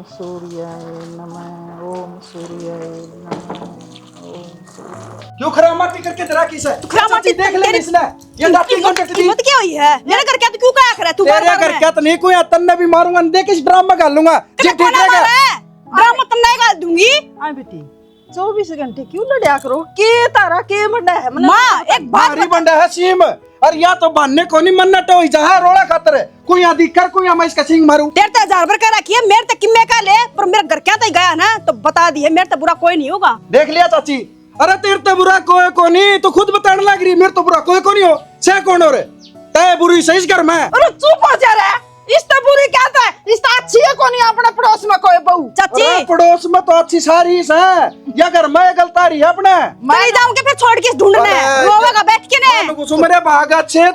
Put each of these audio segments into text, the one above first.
सूर्याय नमः। ओम सूर्याय नमः। ओम सूर्याय। क्यों खराब माटी करके तेरा किस है? माटी देख ले इसने ये दाती कॉन्ट्रैक्ट दी। हिम्मत क्या हुई है मेरे घर क्या? तू क्यों क्या करे? तू तेरे घर क्या तो नहीं कोई तन्ने भी मारूंगा, देख इस ड्रामा कर लूंगा जी। ठीक है ड्रामा तन्ने गाल दूंगी। आ बेटी 24 घंटे क्यों लड़या करो? के तारा के बंडा है माँ एक बात भारी बंडा है सीम। और या तो बनने को नहीं मनना तो जहां रोड़ा खातर है कोई आदि कर कोई मैं इसका सिंग मारूं। 1,500 रुपए का रखिए मेरे तक किम्मे का ले, पर मेरे घर क्या तक गया ना तो बता दिए मेरे तक बुरा कोई नहीं होगा। देख लिया चाची। अरे तेरे तो बुरा कोई को नहीं, तो खुद बताने लग रही मेरे तो बुरा कोई को नहीं हो। से कौन हो रे? तय बुरी सही कर मैं। अरे चुप हो जा रे। इस तो बुरी क्या था? इस तो अच्छी है कोनी अपने पड़ोस में कोई बहू। चाची अरे पड़ोस में तो अच्छी सारी है, या घर में गलतारी है अपने। मैं जाऊं के फिर छोड़ के ढूंढने रोवेगा बैठ के ने। कुछ मेरे भाग अच्छे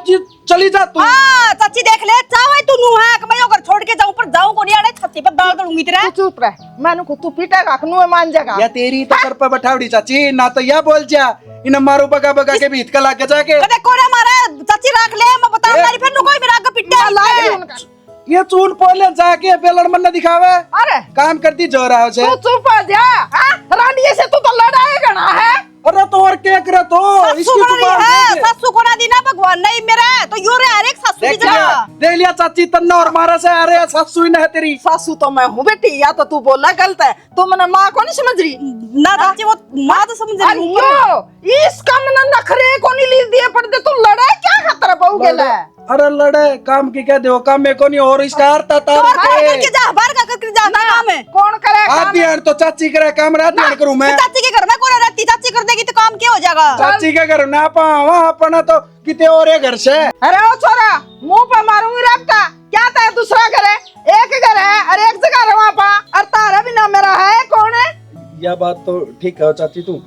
चली जा तू। हां चाची देख ले चाहे तू नु है कि मैं यो घर छोड़ के जाऊं, पर जाऊं को नहीं आने छत्ती पर दाल दूंगी तेरे। तू चुप रह। मैंने को तू पीटेगा नु मान जाएगा। या तेरी तो सर पे बैठावड़ी चाची ना तो या बोल जा इन मारू बगा बगा के भीत का लाके जाके कदे कोने मारा चाची रख ले मैं बता मारी फिर नु कोई मेरा आगे पिट्टे। ये चून पोले जाके बेलड़ मन दिखावे। अरे काम करती जो रहा है। तू चुप हो जा। रानी से तू तो लड़ाएगा ना है। अरे तो और क्या करे तो इसकी सासू को ना दीना भगवान नहीं मेरा तो यो रे हर एक सासू की जगह देख लिया चाची तन्ना और मारा से अरे सासू ही ना है तेरी। सासू तो मैं हूँ बेटी, या तो तू बोला गलत है। तू मैंने माँ को नहीं समझ रही ना चाची, वो माँ तो समझ रही हूँ। इस काम ना नखरे को नहीं ली दिए पड़ते। तू लड़े क्या खतरा बहु गेला? अरे लड़े काम की क्या दो काम में को नहीं और इसका अर्थ आता करके जा बाहर का करके जा ना काम है। कौन करे आधी यार तो चाची करे काम रात में करूं मैं। चाची के घर में कौन रहती? चाची कर देगी तो काम क्या हो जाएगा? चाची के घर ना पावा अपना तो किते और है घर से। अरे ओ छोरा मुंह पे मारूंगी रखता क्या था? दूसरा घर है, एक घर है और एक जगह रवा पा और तारा भी ना मेरा है। कौन है? यह बात तो ठीक है चाची, तू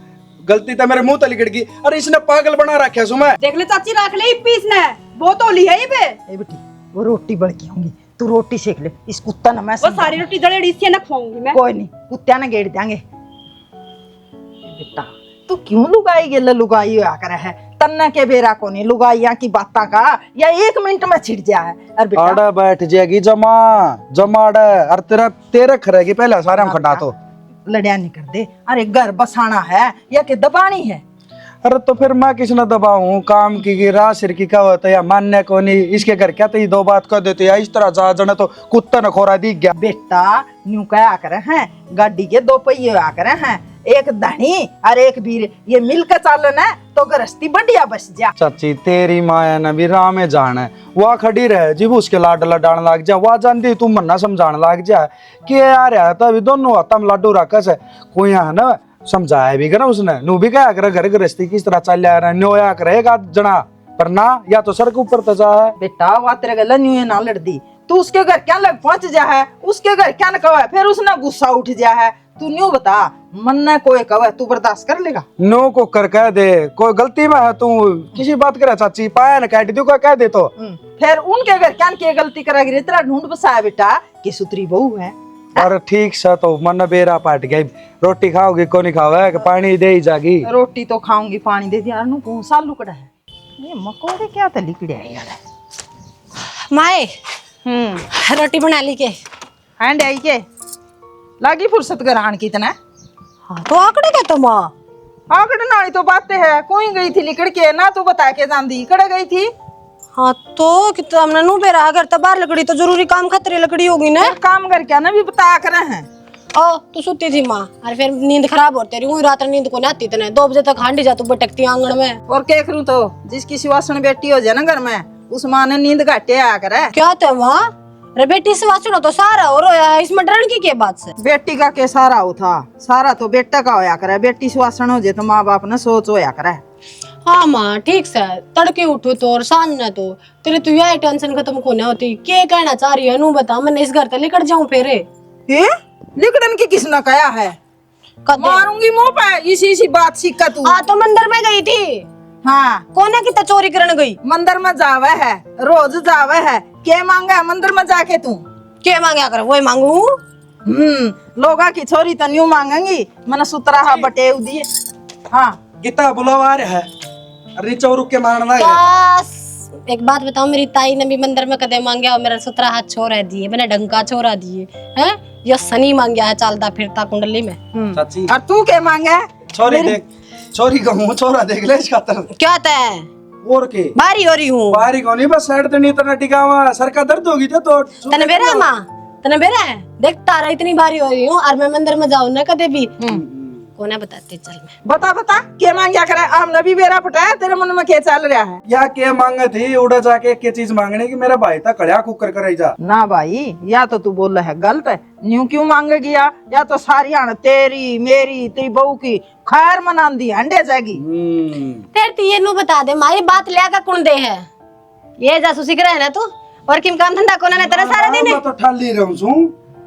गलती तो मेरे मुंह तली गिर गई। अरे इसने पागल बना रखा है सुमे। देख ले चाची रख ले पीस ने बहुत होली है ये पे। ए बेटी वो रोटी बड़की होंगी, तू रोटी सेक ले। इस कुत्ता ना मैं वो सारी रोटी जलेड़ी से ना खवाऊंगी मैं। कोई नहीं कुत्ता ना गेड़ देंगे। बेटा तू क्यों लुगाई गेल लुगाई होया करे है? तन्ना के बेरा को नहीं लुगाइया की बाता का या 1 मिनट में छिड़ जा है। अरे बेटा आड़ा बैठ जाएगी जमा जमाड़ा और तेरा तेरे खरेगी पहले सारे हम खड़ा तो लड़िया नहीं कर दे। अरे घर बसाना है या के दबानी है? अरे तो फिर मैं किसने दबाऊं? काम की राह सिर की क्या होता है या मानने को नहीं। इसके घर क्या तो ये दो बात कर देते या इस तरह जा जने तो कुत्ता न खोरा दी गया। बेटा न्यू क्या करे हैं? गाड़ी के 2 पहिए आ करे हैं, एक धनी और एक वीर, ये मिलकर चालन है तो गृहस्थी बढ़िया बस जा। चाची तेरी माया न भी राह में जाना है, वह खड़ी रहे जीव उसके लाड लडान लाग जा। वह जानती तुम मन्ना समझाने लाग जा कि यार है तभी दोनों हाथम लाडू रखस है। कोई है ना समझाया भी करा उसने नू भी क्या करे घर गृहस्थी किस तरह चल रहा है न्योया करेगा जना पर ना या तो सर के ऊपर तो जा है। बेटा वा तेरे गला न्यू ना लड़ दी। तू उसके घर क्या लग पहुंच जा है, उसके घर क्या न कहा फिर उसने गुस्सा उठ जा है। तू न्यू बता मन ने कोई कहा तू बर्दाश्त कर लेगा? नो को कर कह दे कोई गलती में है तू किसी बात करे चाची पाया न काट दो कह दे तो फिर उनके घर क्या के गलती करेगी? तेरा ढूंढ बसाया बेटा कि सुतरी बहू है। और ठीक से तो मन बेरा पाट गई। रोटी खाओगी को नहीं खावे कि पानी दे ही जागी? रोटी तो खाऊंगी पानी दे दिया। नु कौन सा लुकड़ा है ये? मकोड़े क्या तो लिकड़े है यार। माए रोटी बना ली के हैंड आई के लागी फुर्सत करान कितना? हाँ तो आकड़े क्या तो माँ आकड़ नाली तो बातें है। कोई गई थी लिकड़ के ना तू बता के जानदी इकड़े गई थी। हाँ तो कितना हमने नु बेरा अगर तबार लकड़ी तो जरूरी काम खतरे लकड़ी होगी ना। काम करके ना भी बताया करे हैं। ओ तू सोती थी माँ और फिर नींद खराब होती रही रात नींद को नहीं आती तने 2 बजे तक हांडी जा तू भटकती आंगन में। और क्या करूं तो जिसकी सुवासण बेटी हो जाए ना घर में उस माँ ने नींद घाटे आ करे। क्या तो माँ अरे बेटी सुवासण तो सारा हो रहा है इसमें डरने की क्या बात से? बेटी का के सारा हो था सारा तो बेटा का होया करे। बेटी सुवासण हो जाए तो माँ बाप ने सोच होया करे। हाँ माँ ठीक से तड़के उठो तो और सांझ न तो तेरे तो यह टेंशन खत्म को नहीं होती। क्या कहना चाह रही है नू बता मैंने इस घर तक लेकर जाऊं फेरे? लिकड़न की किसने कहा है? मारूंगी मुंह पे इसी बात सीखा तू। हाँ तो मंदिर में गई थी। हाँ कोने की चोरी करने गई? मंदिर में जावे है रोज जावे है। क्या मांगा है मंदिर में जाके तू? क्या मांगा कर वही मांगू? लोगा की छोरी तो न्यू मांगेंगी मैंने सुतरा हा बटे दिए। हाँ गीता बुलावा आ रहा है। अरे चौरुक के मारना है। एक बात बताओ, मेरी ताई ने भी मंदिर में कदे मांगे और मेरा 17 हाथ छोरा दिए, मैंने ढंका छोरा दिए हैं, ये शनि मांगया है चलता फिरता कुंडली में। चाची और तू क्या मांगे? छोरी देख, छोरी कहूँ छोरा देख ले इसका तरफ क्या तय और के बारी हो रही हूँ बाहरी को नहीं, बस साइड तो नहीं तना टिकावा, सर का दर्द होगी तो तने बेरा है माँ, तने बेरा है, देख तारा इतनी भारी हो रही हूँ और मैं मंदिर में जाऊँ ना कदे भी कोना बताते चल मैं। बता बता क्या मांगया करे? आमने भी बेरा पटाया, तेरे मन में क्या चल रहा है? या के मांगे थी उड़ा जाके के चीज मांगने की मेरा भाई था कड़िया कुकर करे जा। ना भाई, या तो तू बोल रहा है गलत है, न्यू क्यों मांगेगी या तो सारी आन तेरी मेरी तेरी बहू की खैर मना दी अंडे जाएगी। फिर तू ये नु बता दे माँ, ये बात लिया का कौन दे है, ये जासूसी करे है ना तू, और किम काम धंधा कोना ने तेरा सारा दिन मैं तो ठाली रहूं छू,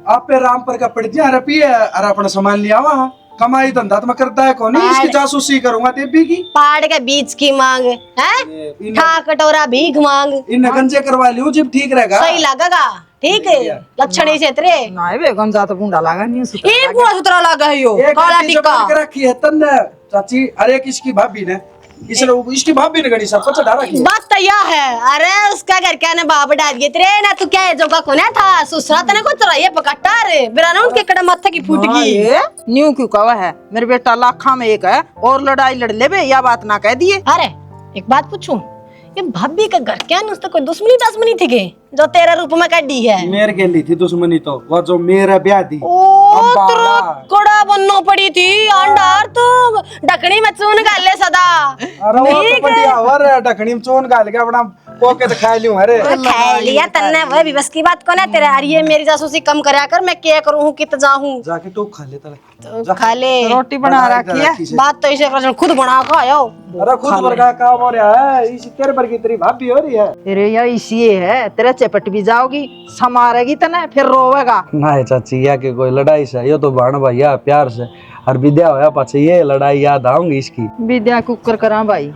आप पे राम पर का पड़ दिया रपी है और अपना सामान लिया वहां, कमाई धंधा तो मैं करता है कौन, इसकी जासूसी करूंगा तेबी की। पहाड़ के बीच की मांग है, ठा कटोरा भीख मांग, इन गंजे करवा लियो जब ठीक रहेगा, सही लगेगा, ठीक है लक्षणी क्षेत्र ना बे गंजा तो गुंडा लगा नहीं उसी एक पूरा सुतरा लगा है यो एक काला आंटी जो टिक्का। बन के रखी है तन्ने चाची, अरे किसकी भाभी ने इसने इसकी भाभी ने गणी सब कुछ चढ़ा रखी है। बात तो यह है, अरे उसका घर क्या ने बाप डाल गए तेरे ना, तू क्या है जो का कोने था सुसरा तने को चढ़ाइए पकटा रे बिना ना उनके कड़े माथे की फूट हाँ, गई। ये न्यू क्यों कहा है? मेरे बेटा लाखा में एक है और लड़ाई लड़ ले बे, या बात ना कह दिए। अरे एक बात पूछूं, ये भाभी का घर क्या नुस्ता कोई दुश्मनी थी के जो तेरे रूप में काटी है? मेरे के ली थी दुश्मनी तो वो जो मेरा ब्याह थी ओ अब्बा। तेरा कड़ा बनना पड़ी थी अंडार तो ढकनी में चून गाले सदा। अरे वो तो बढ़िया वर ढकनी में चून गाल के अपना पॉकेट खा लियो। अरे खा लिया तन्ने, वह भी बस की बात को ना तेरे, अरे ये मेरी जासूसी कम करया कर, मैं क्या करूं कित जाऊं, जाके तू खा ले तले, तो खा ले रोटी बना रखी है। बात तो इसे कर खुद बना के आयो। अरे खुद भर का काम हो रहा है, इसी तेरे भर की तेरी भाभी हो रही है। अरे या इसी है, तेरे चपट भी जाओगी समारेगी तना फिर रोवेगा। नहीं चाची या के कोई लड़ाई से यो तो भाण भैया प्यार से और विद्या होया पाछे ये लड़ाई याद आऊंगी इसकी। विद्या कुकर करा भाई,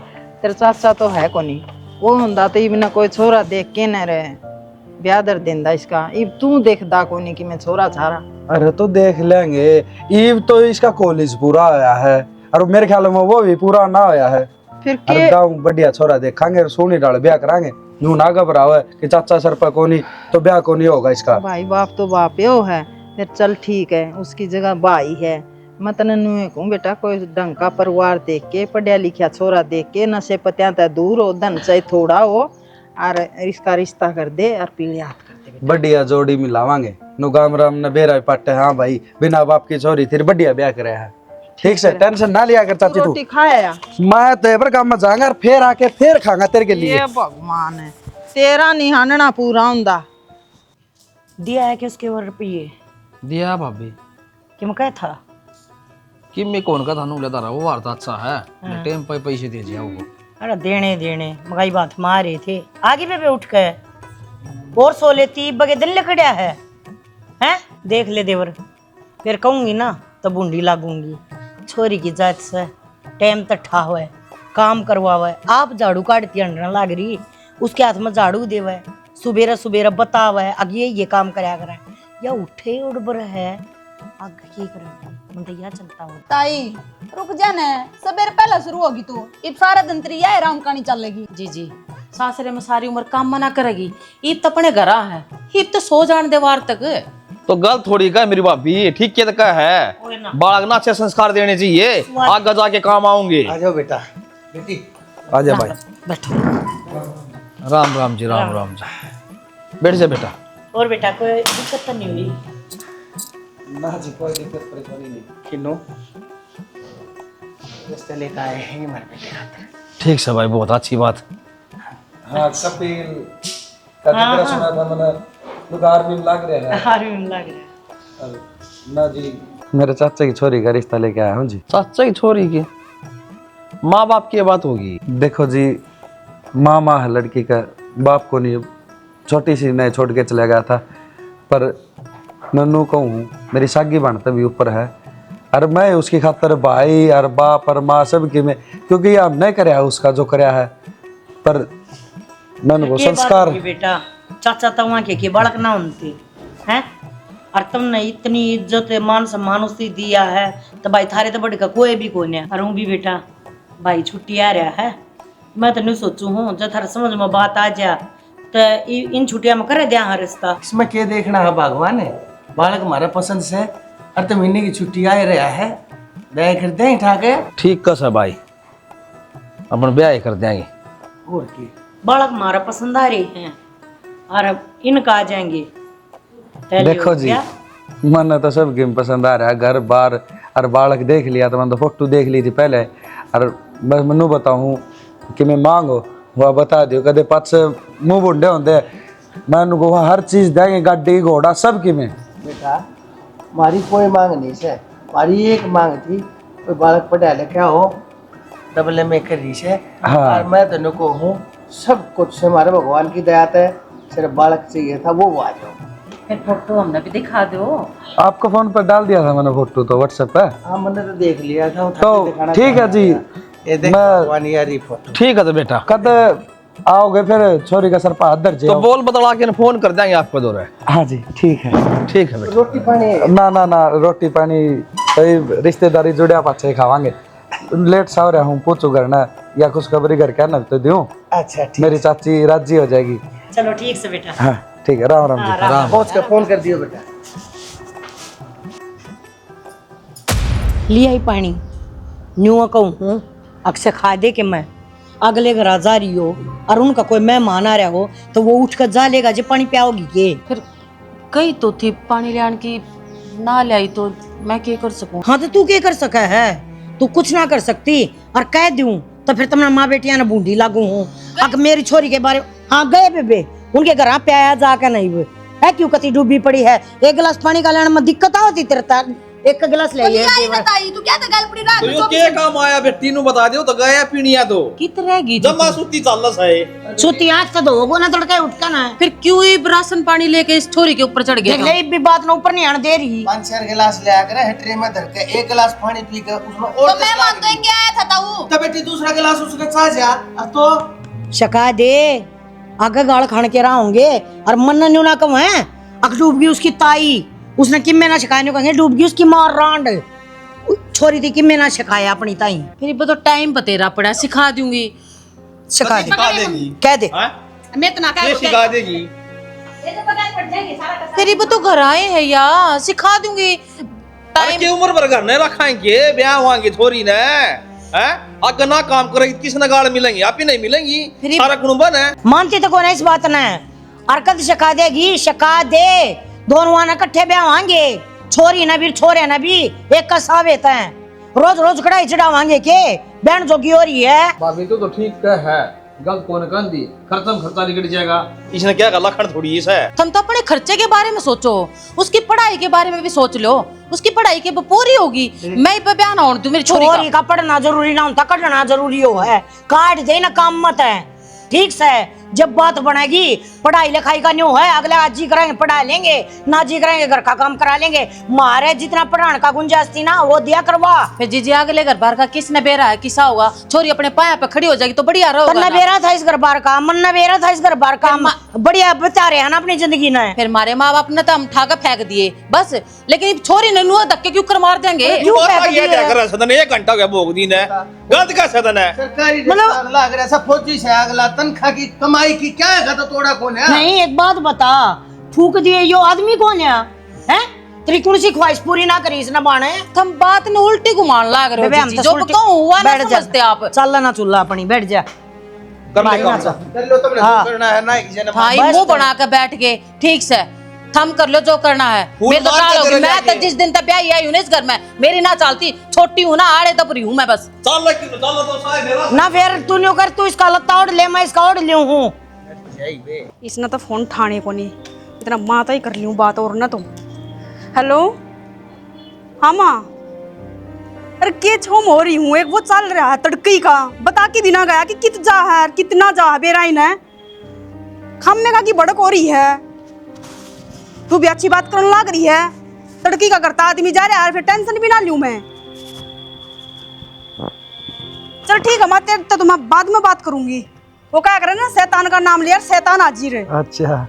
तेरे चाचा तो है कोनी, वो हुंदा तो बिना कोई छोरा देख के न रहे ब्याह दर देंदा इसका, इब तू देखदा कोनी कि मैं छोरा छारा। अरे तो देख लेंगे, ईब तो इसका कॉलेज पूरा होया है और मेरे ख्याल में वो भी पूरा ना होया है। फिर अरे के गाँव बढ़िया छोरा देखांगे, सोनी डाल ब्याह करांगे, यूं ना घबरावे कि चाचा सर पर कोनी तो ब्याह कोनी होगा इसका। भाई बाप तो बाप यो है, फिर चल ठीक है, उसकी जगह भाई है। मैं तने नुए कहूं बेटा, कोई ढंग का परिवार देख के, पढ़िया लिखा छोरा देख के, नशे पत्तियां ते दूर हो, धन चाहे थोड़ा हो, और इसका रिश्ता कर दे और पीढ़ी हाथ कर दे बेटा। बढ़िया जोड़ी मिलावांगे, नु गाम राम ने बेरा पाटे। हाँ भाई बिना बाप की छोरी थी, बढ़िया ब्याह करे है। ठीक से टेंशन ना लिया कर चाची तू। रोटी खाया? मैं तेवर काम में जाऊंगा और फिर आके फिर खाऊंगा तेरे के लिए। ये भगवान है, तेरा निहानना पूरा हुंदा। दिया है कि उसके वो रुपये दिया भाभी कि मैं कहा था कि मैं कौन का थानू लेता रहा, वो वार्ता अच्छा है, टाइम पे पैसे दे दिया वो। अरे देने मगाई बात मारे थे आगे पे उठ के और सो लेती बगे दिल लकड़िया है हैं। देख ले देवर, फिर कहूंगी ना तो बूंदी लागूंगी। छोरी की जात से टाइम तट्ठा हुआ है, काम करवा हुआ है, आप झाड़ू काटती अंडना लाग रही, उसके हाथ में झाड़ू देवा है, सुबेरा सुबेरा बता हुआ है अगे ये काम कराया करा या उठे उड़बर है आगे की करे मतलब यह चलता हो। ताई रुक जा न, सवेरे पहले शुरू होगी तू, इब सारा दिन तेरी यह राम कहानी चलेगी। जी जी सासरे में सारी उम्र काम मना करेगी, ईब तो अपने घरा है, ईब तो सो जान दे वार तक। तो गलत थोड़ी का मेरी भाभी, ठीक के का है, बालक ना अच्छे संस्कार देने चाहिए, आगे जाके काम आऊंगे। आ जाओ बेटा, बेटी आ जा भाई। बैठो राम राम जी, राम राम जी, बैठ जा बेटा। और बेटा कोई दिक्कत तो नहीं हुई? ना जी कोई दिक्कत परेशानी नहीं। किनो रिश्ते लेकर आए हैं हमारे बेटे खातिर। ठीक से भाई, बहुत अच्छी बात। हाँ कपिल का जिक्र सुना था मैंने, लोग आर्मी में लग रहे हैं। आर्मी में लग रहा है ना जी, मेरे चाचा की छोरी का रिश्ता लेके आया हूँ जी। चाचा की छोरी की माँ बाप की बात होगी। देखो जी, मामा है लड़की का, बाप को नहीं, छोटी सी नहीं छोड़ के चला गया था, पर नन्नू कहूँ मेरी सागी बनता भी ऊपर है, और मैं उसकी खातर भाई और बाप और माँ सब की में, क्योंकि ये हमने कराया उसका जो कराया है, पर नन्नू को ये बात संस्कार। होगी बेटा, चाचा तो वहाँ के बालक ना उनते हैं, और तुमने इतनी इज्जत मान सम्मान उससे दिया है, तो भाई थारे तो बड़ी का कोई भी कोई नहीं। और हूँ भी बेटा भाई छुट्टी आ रहा है, मैं तो नहीं सोचू हूँ जब थारा समझ में बात आ जा तो इन छुट्टियां में करे दिया हर रिश्ता। इसमें क्या देखना है भगवान है, बालक हमारा पसंद से हर तो महीने की छुट्टी आ रहा है, दया कर दें ठाके ठीक कस है भाई, अपन ब्याह कर देंगे। और की बालक हमारा पसंद आ रहे हैं और अब इनका आ जाएंगे। तैयारी देखो हो जी, गया? मन तो सब गेम पसंद आ रहा है, घर बार और बालक देख लिया तो मैंने तो फोटो देख ली थी पहले, और बस मनु बताऊँ कि मैं मांगो वह बता दियो, कदे पास मुंह बुंडे होंगे मैं को हर चीज देंगे, गाड़ी घोड़ा सब की में। बेटा हमारी कोई मांग नहीं से, हमारी एक मांग थी कोई बालक पढ़ा लिखा हो, डबल में कर रही से। हाँ। और मैं तेन को हूँ सब कुछ से हमारे भगवान की दया है, सिर्फ बालक चाहिए था वो आ जाओ। फिर फोटो हमने भी दिखा दो। आपको फोन पर डाल दिया था मैंने फोटो तो व्हाट्सएप पे। हाँ मैंने तो देख लिया था, उठा तो के दिखाना ठीक है था। जी, ये देख मैं- भगवान यारी फोटो। ठीक है तो बेटा, कद आओगे फिर छोरी का सर पर हाथ धर तो जाओ। बोल बतला के फोन कर देंगे आपको दो रहे। हाँ जी ठीक है। ठीक है बेटा। रोटी पानी ना ना ना रोटी पानी सही रिश्तेदारी जुड़िया पाछे खावांगे। लेट सा हो रहा हूँ, पूछू करना या खुशखबरी घर क्या ना तो दूं, अच्छा ठीक मेरी चाची राजी हो जाएगी। चलो ठीक से बेटा। हाँ ठीक है, राम राम जी। है, पहुंच कर फोन कर दियो बेटा। लिया ही पानी न्यू कहूँ हूँ अक्सर खा दे के मैं अगले घर आ जा रही हो और उनका कोई मेहमान आ रहा हो तो वो उठ कर जा लेगा, जो पानी पियाओगी के। फिर कही तो थी पानी ले आने की, ना ले आई तो मैं क्या कर सकूं। हाँ तो तू क्या कर सका है, तू कुछ ना कर सकती और कह दूं तो फिर तुमने माँ बेटियां ना बूंदी लागू हूँ। अगर मेरी छोरी के बारे हाँ गए बेबे उनके घर प्याया जाकर नहीं हुए है, क्यों कती डूबी पड़ी है, एक गिलास पानी का लेने में दिक्कत होती तेरे तक, एक गिलास ले बताई तू क्या गल पड़ी रात तो यो के काम आया बेटी नु बता दियो तो गया पीनिया तो कित रहेगी जमा सुती चालस है। सुती आज तो धोगो ना तड़के उठका ना। फिर क्यों ये राशन पानी लेके इस छोरी के ऊपर चढ़ गया देख ले भी बात ना ऊपर नहीं आने दे रही। 5-4 गिलास ले आकर हेटरे में धर के एक गिलास पानी पी के उसमें और तो मेहमान तो इनके आया था ताऊ। तो बेटी दूसरा गिलास उसके साथ जा तो शका दे आगे गाल खान के रहा होंगे और मन न्यू ना कम है। अगर डूब गई उसकी ताई, उसने किम्मे ना शिकायत कहेंगे डूब गई उसकी मार रांड छोरी थी, किम्मे ना शिकाया अपनी ताई। फिर ये तो टाइम बतेरा पड़ा, सिखा दूंगी। शिका दे, सिखा देगी, कह दे मैं तो ना ये सिखा देगी। फिर ये तो घर आए हैं या सिखा दूंगी। अरे की उम्र भर घर ने रखाएंगे, ब्याह होंगे थोड़ी ने हैं, अगर ना काम करेगी किस न गाड़ मिलेंगी, आप ही नहीं मिलेंगी, सारा कुटुंबन है। मानती तो कौन है इस बात ने, हरकत शिका देगी, शिका दे दोनों आना इकट्ठे ब्यावांगे, छोरी ना भी छोरे ना भी एक का सावेत है, रोज रोज कढ़ाई चढ़ावांगे के बहन जोगी हो रही है। भाभी तो ठीक है, गलत कौन कर दी, खर्चा निकल जाएगा, इसने क्या कर लखन थोड़ी इस है। तुम तो अपने खर्चे के बारे में सोचो, उसकी पढ़ाई के बारे में भी सोच लो, उसकी पढ़ाई के पूरी होगी। मैं पे बयान होने तू मेरी छोरी का पढ़ना जरूरी ना होता, कढ़ना जरूरी हो है, काट दे ना काम मत है, ठीक से। जब बात बनेगी पढ़ाई लिखाई का न्यू है, अगले आज जी कराएंगे पढ़ा लेंगे, ना जी कराएंगे घर का काम करा लेंगे, मारे जितना पढ़ाने का गुंजाइश थी ना वो दिया करवा। फिर जीजी अगले घर बार का किसने बेरा है, किसा होगा, छोरी अपने पाया पे खड़ी हो जाएगी तो बढ़िया रहोगा तन्ना ना। बेरा था इस घर बार का, मन्ना बेरा था इस घर बार का, बढ़िया बचा रहे हैं ना अपनी जिंदगी ने। फिर मारे माँ बाप ने तो हम उठा के फेंक दिए बस, लेकिन छोरी ने नुआ धक्के क्यों कर मार देंगे। क्यों फेंक ये दिए? क्या कर रहा सदन, 1 घंटा क्या भोग दी ने, गलत का सदन है। सरकारी मतलब लाग रहा सब फौजी से अगला तनख्वाह की कमाई की क्या है, तो तोड़ा कौन है। नहीं एक बात बता, फूक दिए यो आदमी कौन है, हैं? तेरी कौन सी ख्वाहिश पूरी ना करी इसने बाणे। तुम बात ने उल्टी घुमान लाग रहे बेबे, हो हम जीजी, तो जो उल्टी- कहूँ हुआ ना बैठ जा। समझते आप। चल ना चुल्ला अपनी बैठ जा। कर ले मारी काम। ना चल। कर लो तुमने हाँ। जो करना है ना, किसी ने भाई बस मुंह तो- बना के बैठ के ठीक से थम कर लो जो करना है। फूल मेरे तो मार चाल के होगी, तेरे मैं तो जाके। जिस दिन तक ब्याह आई हूं ना इस घर में, मेरी ना चलती, छोटी हूं ना आड़े तपरी हूं मैं बस। चल क्यों चल तो साहब मेरा ना फिर तू न्यू कर, तू इसका लत्ता ओढ़ ले, मैं इसका ओढ़ लियो हूँ। इसने तो फोन ठाने को नहीं, इतना माता ही कर ली हूँ बात और ना तुम। हेलो हाँ माँ, अरे के छो हो रही हूँ, एक वो चल रहा है तड़कई का, बता के दिना गया कि कित जा है कितना जा बेराइन है, खम्मे का की बड़क हो रही है, तू भी अच्छी बात करने लग रही है, तड़की का करता आदमी जा रहा है, फिर टेंशन भी ना लूँ मैं। चल ठीक है, मैं तेरे तो तुम्हें बाद में बात करूंगी। वो क्या करे ना, शैतान का नाम लिया, शैतान हाजिर है। अच्छा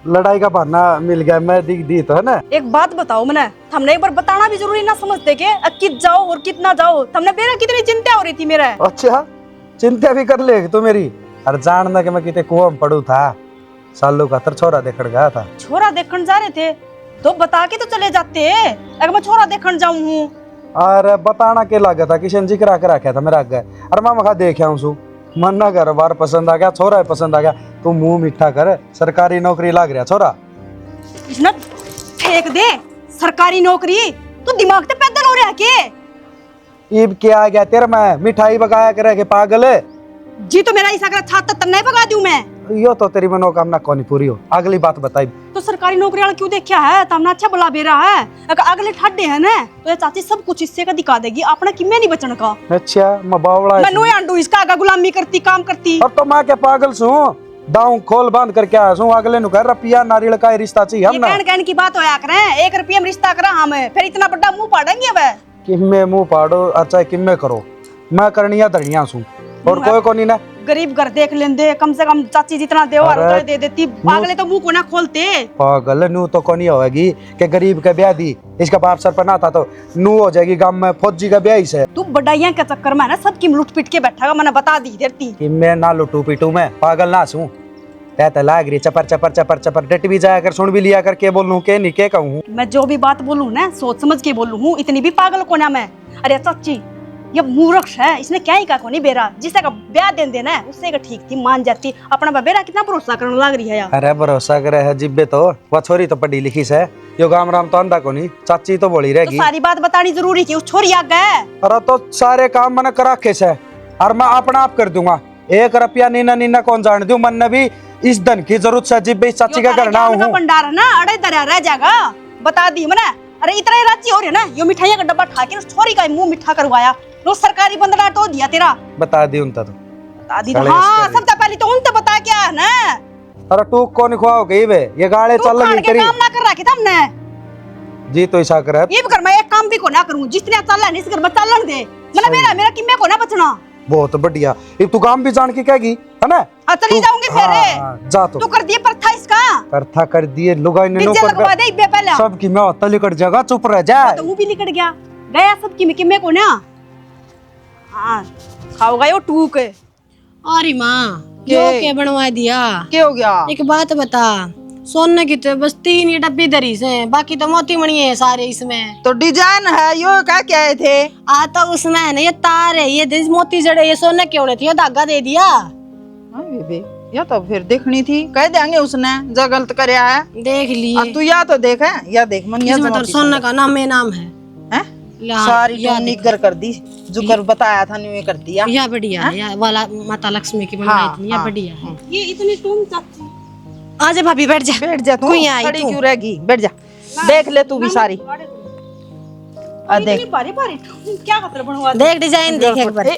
लड़ाई का बहाना मिल गया, मैं दिख दी तो है ना। एक बात बताओ मैंने, हमने एक बार बताना भी जरूरी ना समझते के कित जाओ और कितना जाओ, हमने मेरा कितनी चिंता हो रही थी मेरा। अच्छा चिंता भी कर ले तू मेरी। अरे जानना कि मैं कितने कुआं में पड़ू था, सालू का तर छोरा देखड़ गया था। छोरा देखने जा रहे थे तो बता के तो चले जाते, अगर मैं छोरा देखने जाऊं हूँ। अरे बताना के लगा था, किशन जी करा के रखा था मेरा आगे। अरे मैं मखा देखा हूँ मन ना घर बार पसंद आ गया, छोरा पसंद आ गया, तू मुंह मीठा कर, सरकारी नौकरी लाग रहा छोरा। इसने फेंक दे सरकारी नौकरी, तू दिमाग से पैदल हो रहा है के? ईब क्या आ गया तेरे में मिठाई बगाया करे के पागल है जी, तो मेरा इस अगर छाता तर नहीं भगा दूं मैं। यो तो तेरी मनोकामना कौन पूरी हो। अगली बात बताई। तो सरकारी नौकरी वाला क्यों देखा है, तमना अच्छा बुला बेरा है। अगर अगले ठाडे है ना तो ये चाची सब कुछ इससे का दिखा देगी, अपना किम्मे नहीं बचने का। अच्छा मैं बावड़ा है। मैं नुए आंडू इसका आगा गुलामी करती काम करती। और तो मैं क्या पागल सू, दाऊ खोल बांध करके आया सू, अगले नु कह रुपया नारियल का रिश्ता चाहिए हम ना। कहन की बात होया करे, 1 रुपये में रिश्ता करा हम, फिर इतना बड़ा मुंह पाड़ेंगे वह। किम्मे मुंह पाड़ो अच्छा किम्मे करो, मैं करनिया धड़िया सू और कोई को नहीं ना। गरीब घर देख लेंदे, कम से कम चाची जितना दे और दे देती, अगले तो मुंह को ना खोलते। पागल नू तो कोनी होगी कि गरीब का ब्याह दी, इसका बाप सर पर ना था तो नू हो जाएगी गांव में फौजी का ब्याह से। तू बड़ाइया के चक्कर में ना सबकी लूट पीट के बैठा, मैंने बता दी देती कि मैं ना लुटू पीटू, मैं पागल ना सू। कहता लाग रही चपर चपर चपर चपर, डट भी जाया कर, सुन भी लिया कर, के बोलूं के नहीं के कहूं। मैं जो भी बात बोलूं ना सोच समझ के बोलूं हूँ, इतनी भी पागल को ना मैं। अरे चाची ये मूर्ख है, इसने क्या ही कहा नहीं बेरा, जिसका का ब्याह दे देना उससे का ठीक थी, मान जाती। अपना बेरा कितना भरोसा करने लग रही है यार। अरे भरोसा करे है जिब्बे तो, वह छोरी तो पढ़ी लिखी से, यो गाम राम तो अंधा को नहीं, चाची तो बोली रहेगी। तो सारी बात बतानी जरूरी थी, उस छोरी आ गए। अरे तो सारे काम मैंने करा के से, और मैं अपना आप कर दूंगा, 1 रुपया नीना नीना कौन जान दूं, मन ने भी इस धन की जरूरत से जिब्बे इस चाची का करना हूँ। भंडार है ना, अड़े दरिया रह जाएगा, बता दी मैंने। अरे इतना ही राजी हो रही है ना, यो मिठाइयां का डब्बा खा के उस छोरी का मुंह मीठा करवाया, लो सरकारी बंदना तो दिया तेरा। बता दी उनता तो बता दी हाँ, सबसे पहले तो उन तो बता क्या है ना। अरे तू कौन खुआओ गई बे, ये गाड़े चल लगी तेरी। काम ना कर रखे हमने जी, तो ऐसा कर ये भी कर, मैं एक काम भी को ना करूं, जितने चल है इस घर में चलन दे, मतलब मेरा किम्मे को ना बचना। बहुत बढ़िया, ये तू काम भी जान के कहेगी है ना। चली जाऊंगी फिर जा तो तू कर दिए प्रथा इसका, प्रथा कर दिए लुगाई ने नो लगवा दे इब्बे पहले सब की मैं होता लिकट जगह चुप रह जा। तो वो भी लिकट गया सब की किम्मे को ना। हाँ खाओगा यो टूक। अरे माँ क्यों के बनवा दिया, क्या हो गया? एक बात बता, सोने की तो बस 3 ये डब्बी धरी से, बाकी तो मोती मणि है सारे इसमें। तो डिजाइन है यो क्या क्या थे? आ तो उसमें है ना ये तार है, ये मोती जड़े, ये सोने के होने थे, ये धागा दे दिया। हाँ बेबे, या तो फिर देखनी थी, कह देंगे उसने जो गलत करया है। देख लिए तू या तो देख है या देख मन या इसमें तो सोने का नाम में नाम है। सारी निकर कर दी, जो कर बताया था न्यू कर दिया। या बढ़िया है, या वाला माता लक्ष्मी की बनवाई थी, या बढ़िया है। ये इतनी टूम चाची। आजा भाभी बैठ जा, बैठ जा, तू कोई आई खड़ी तू। क्यों रहेगी, बैठ जा, देख ले तू भी सारी। इतनी भारी भारी टूम क्या खतर बनवा देख डिजाइन देख एक बार,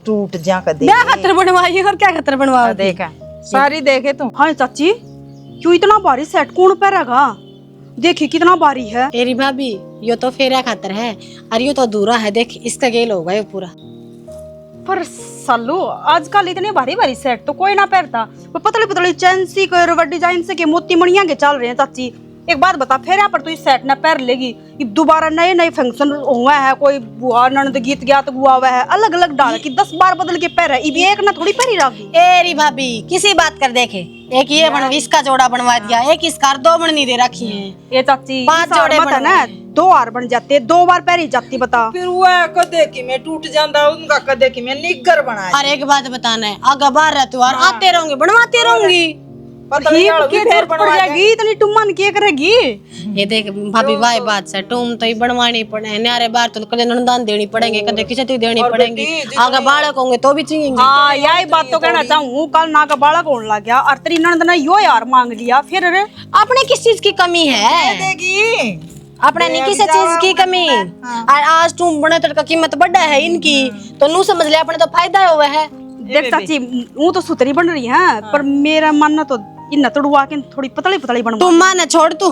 टूट जा कर दे। क्या खतर बनवाई और क्या खतर बनवा देख सारी देखे तू। हाँ चाची क्यों इतना भारी सेट कौन पहनेगा, देखिए कितना भारी है। तेरी भाभी यो तो फेरा खातर है, और यो तो अधूरा है, देख इसका गेल होगा ये पूरा। पर सालू आजकल इतने भारी भारी सेट तो कोई ना पहनता, वो पतली पतली चैनसी के डिजाइन से के मोती मणिया के चल रहे हैं चाची। एक बात बता, फेरा पर तो इस सेट ना पहन लेगी, ये दोबारा नए नए फंक्शन हुआ है, कोई बुआ ननद गीत गया तो हुआ है, अलग अलग डाल की 10 बार बदल के पहन है, ये एक ना थोड़ी पहनी रही। तेरी भाभी किसी बात कर देखे, एक ये बन इसका जोड़ा बनवा दिया, एक इसका 2 बननी दे रखी है। ये चाची 5 जोड़े मत है ना, 2 हार बन जाते, 2 बार पहनी जाती बता। फिर वो कदे की में टूट जाता, उनका कदे की में निगर बनाया। और एक बात बताना है, आगे बाहर रहते हो और आते रहूंगी बनवाते रहूंगी। इतनी टुम्मन क्या करेगी। ये देख भाभी वाह बात से, तुम तो ही बनवानी पड़े, न्यारे बार तो कदे अनुदान देनी पड़ेंगे, कदे किसे देनी पड़ेंगी, आगे बालक होंगे तो भी चाहिए। हाँ यही बात तो कहना चाहूँ, कल ना का बालक होने लग गया और तेरी ननद ने यो यार मांग लिया, फिर अपने किस चीज की कमी है, देगी अपने नहीं किसी चीज की कमी। और आज तुम बने तो कीमत बढ़ा है इनकी, तो नू समझ ले अपने तो फायदा हुआ है। देख चाची वो तो सुतरी बन रही है, पर मेरा मानना तो इन तड़वा के थोड़ी पतली पतली बनवा। तुम माने छोड़ तू,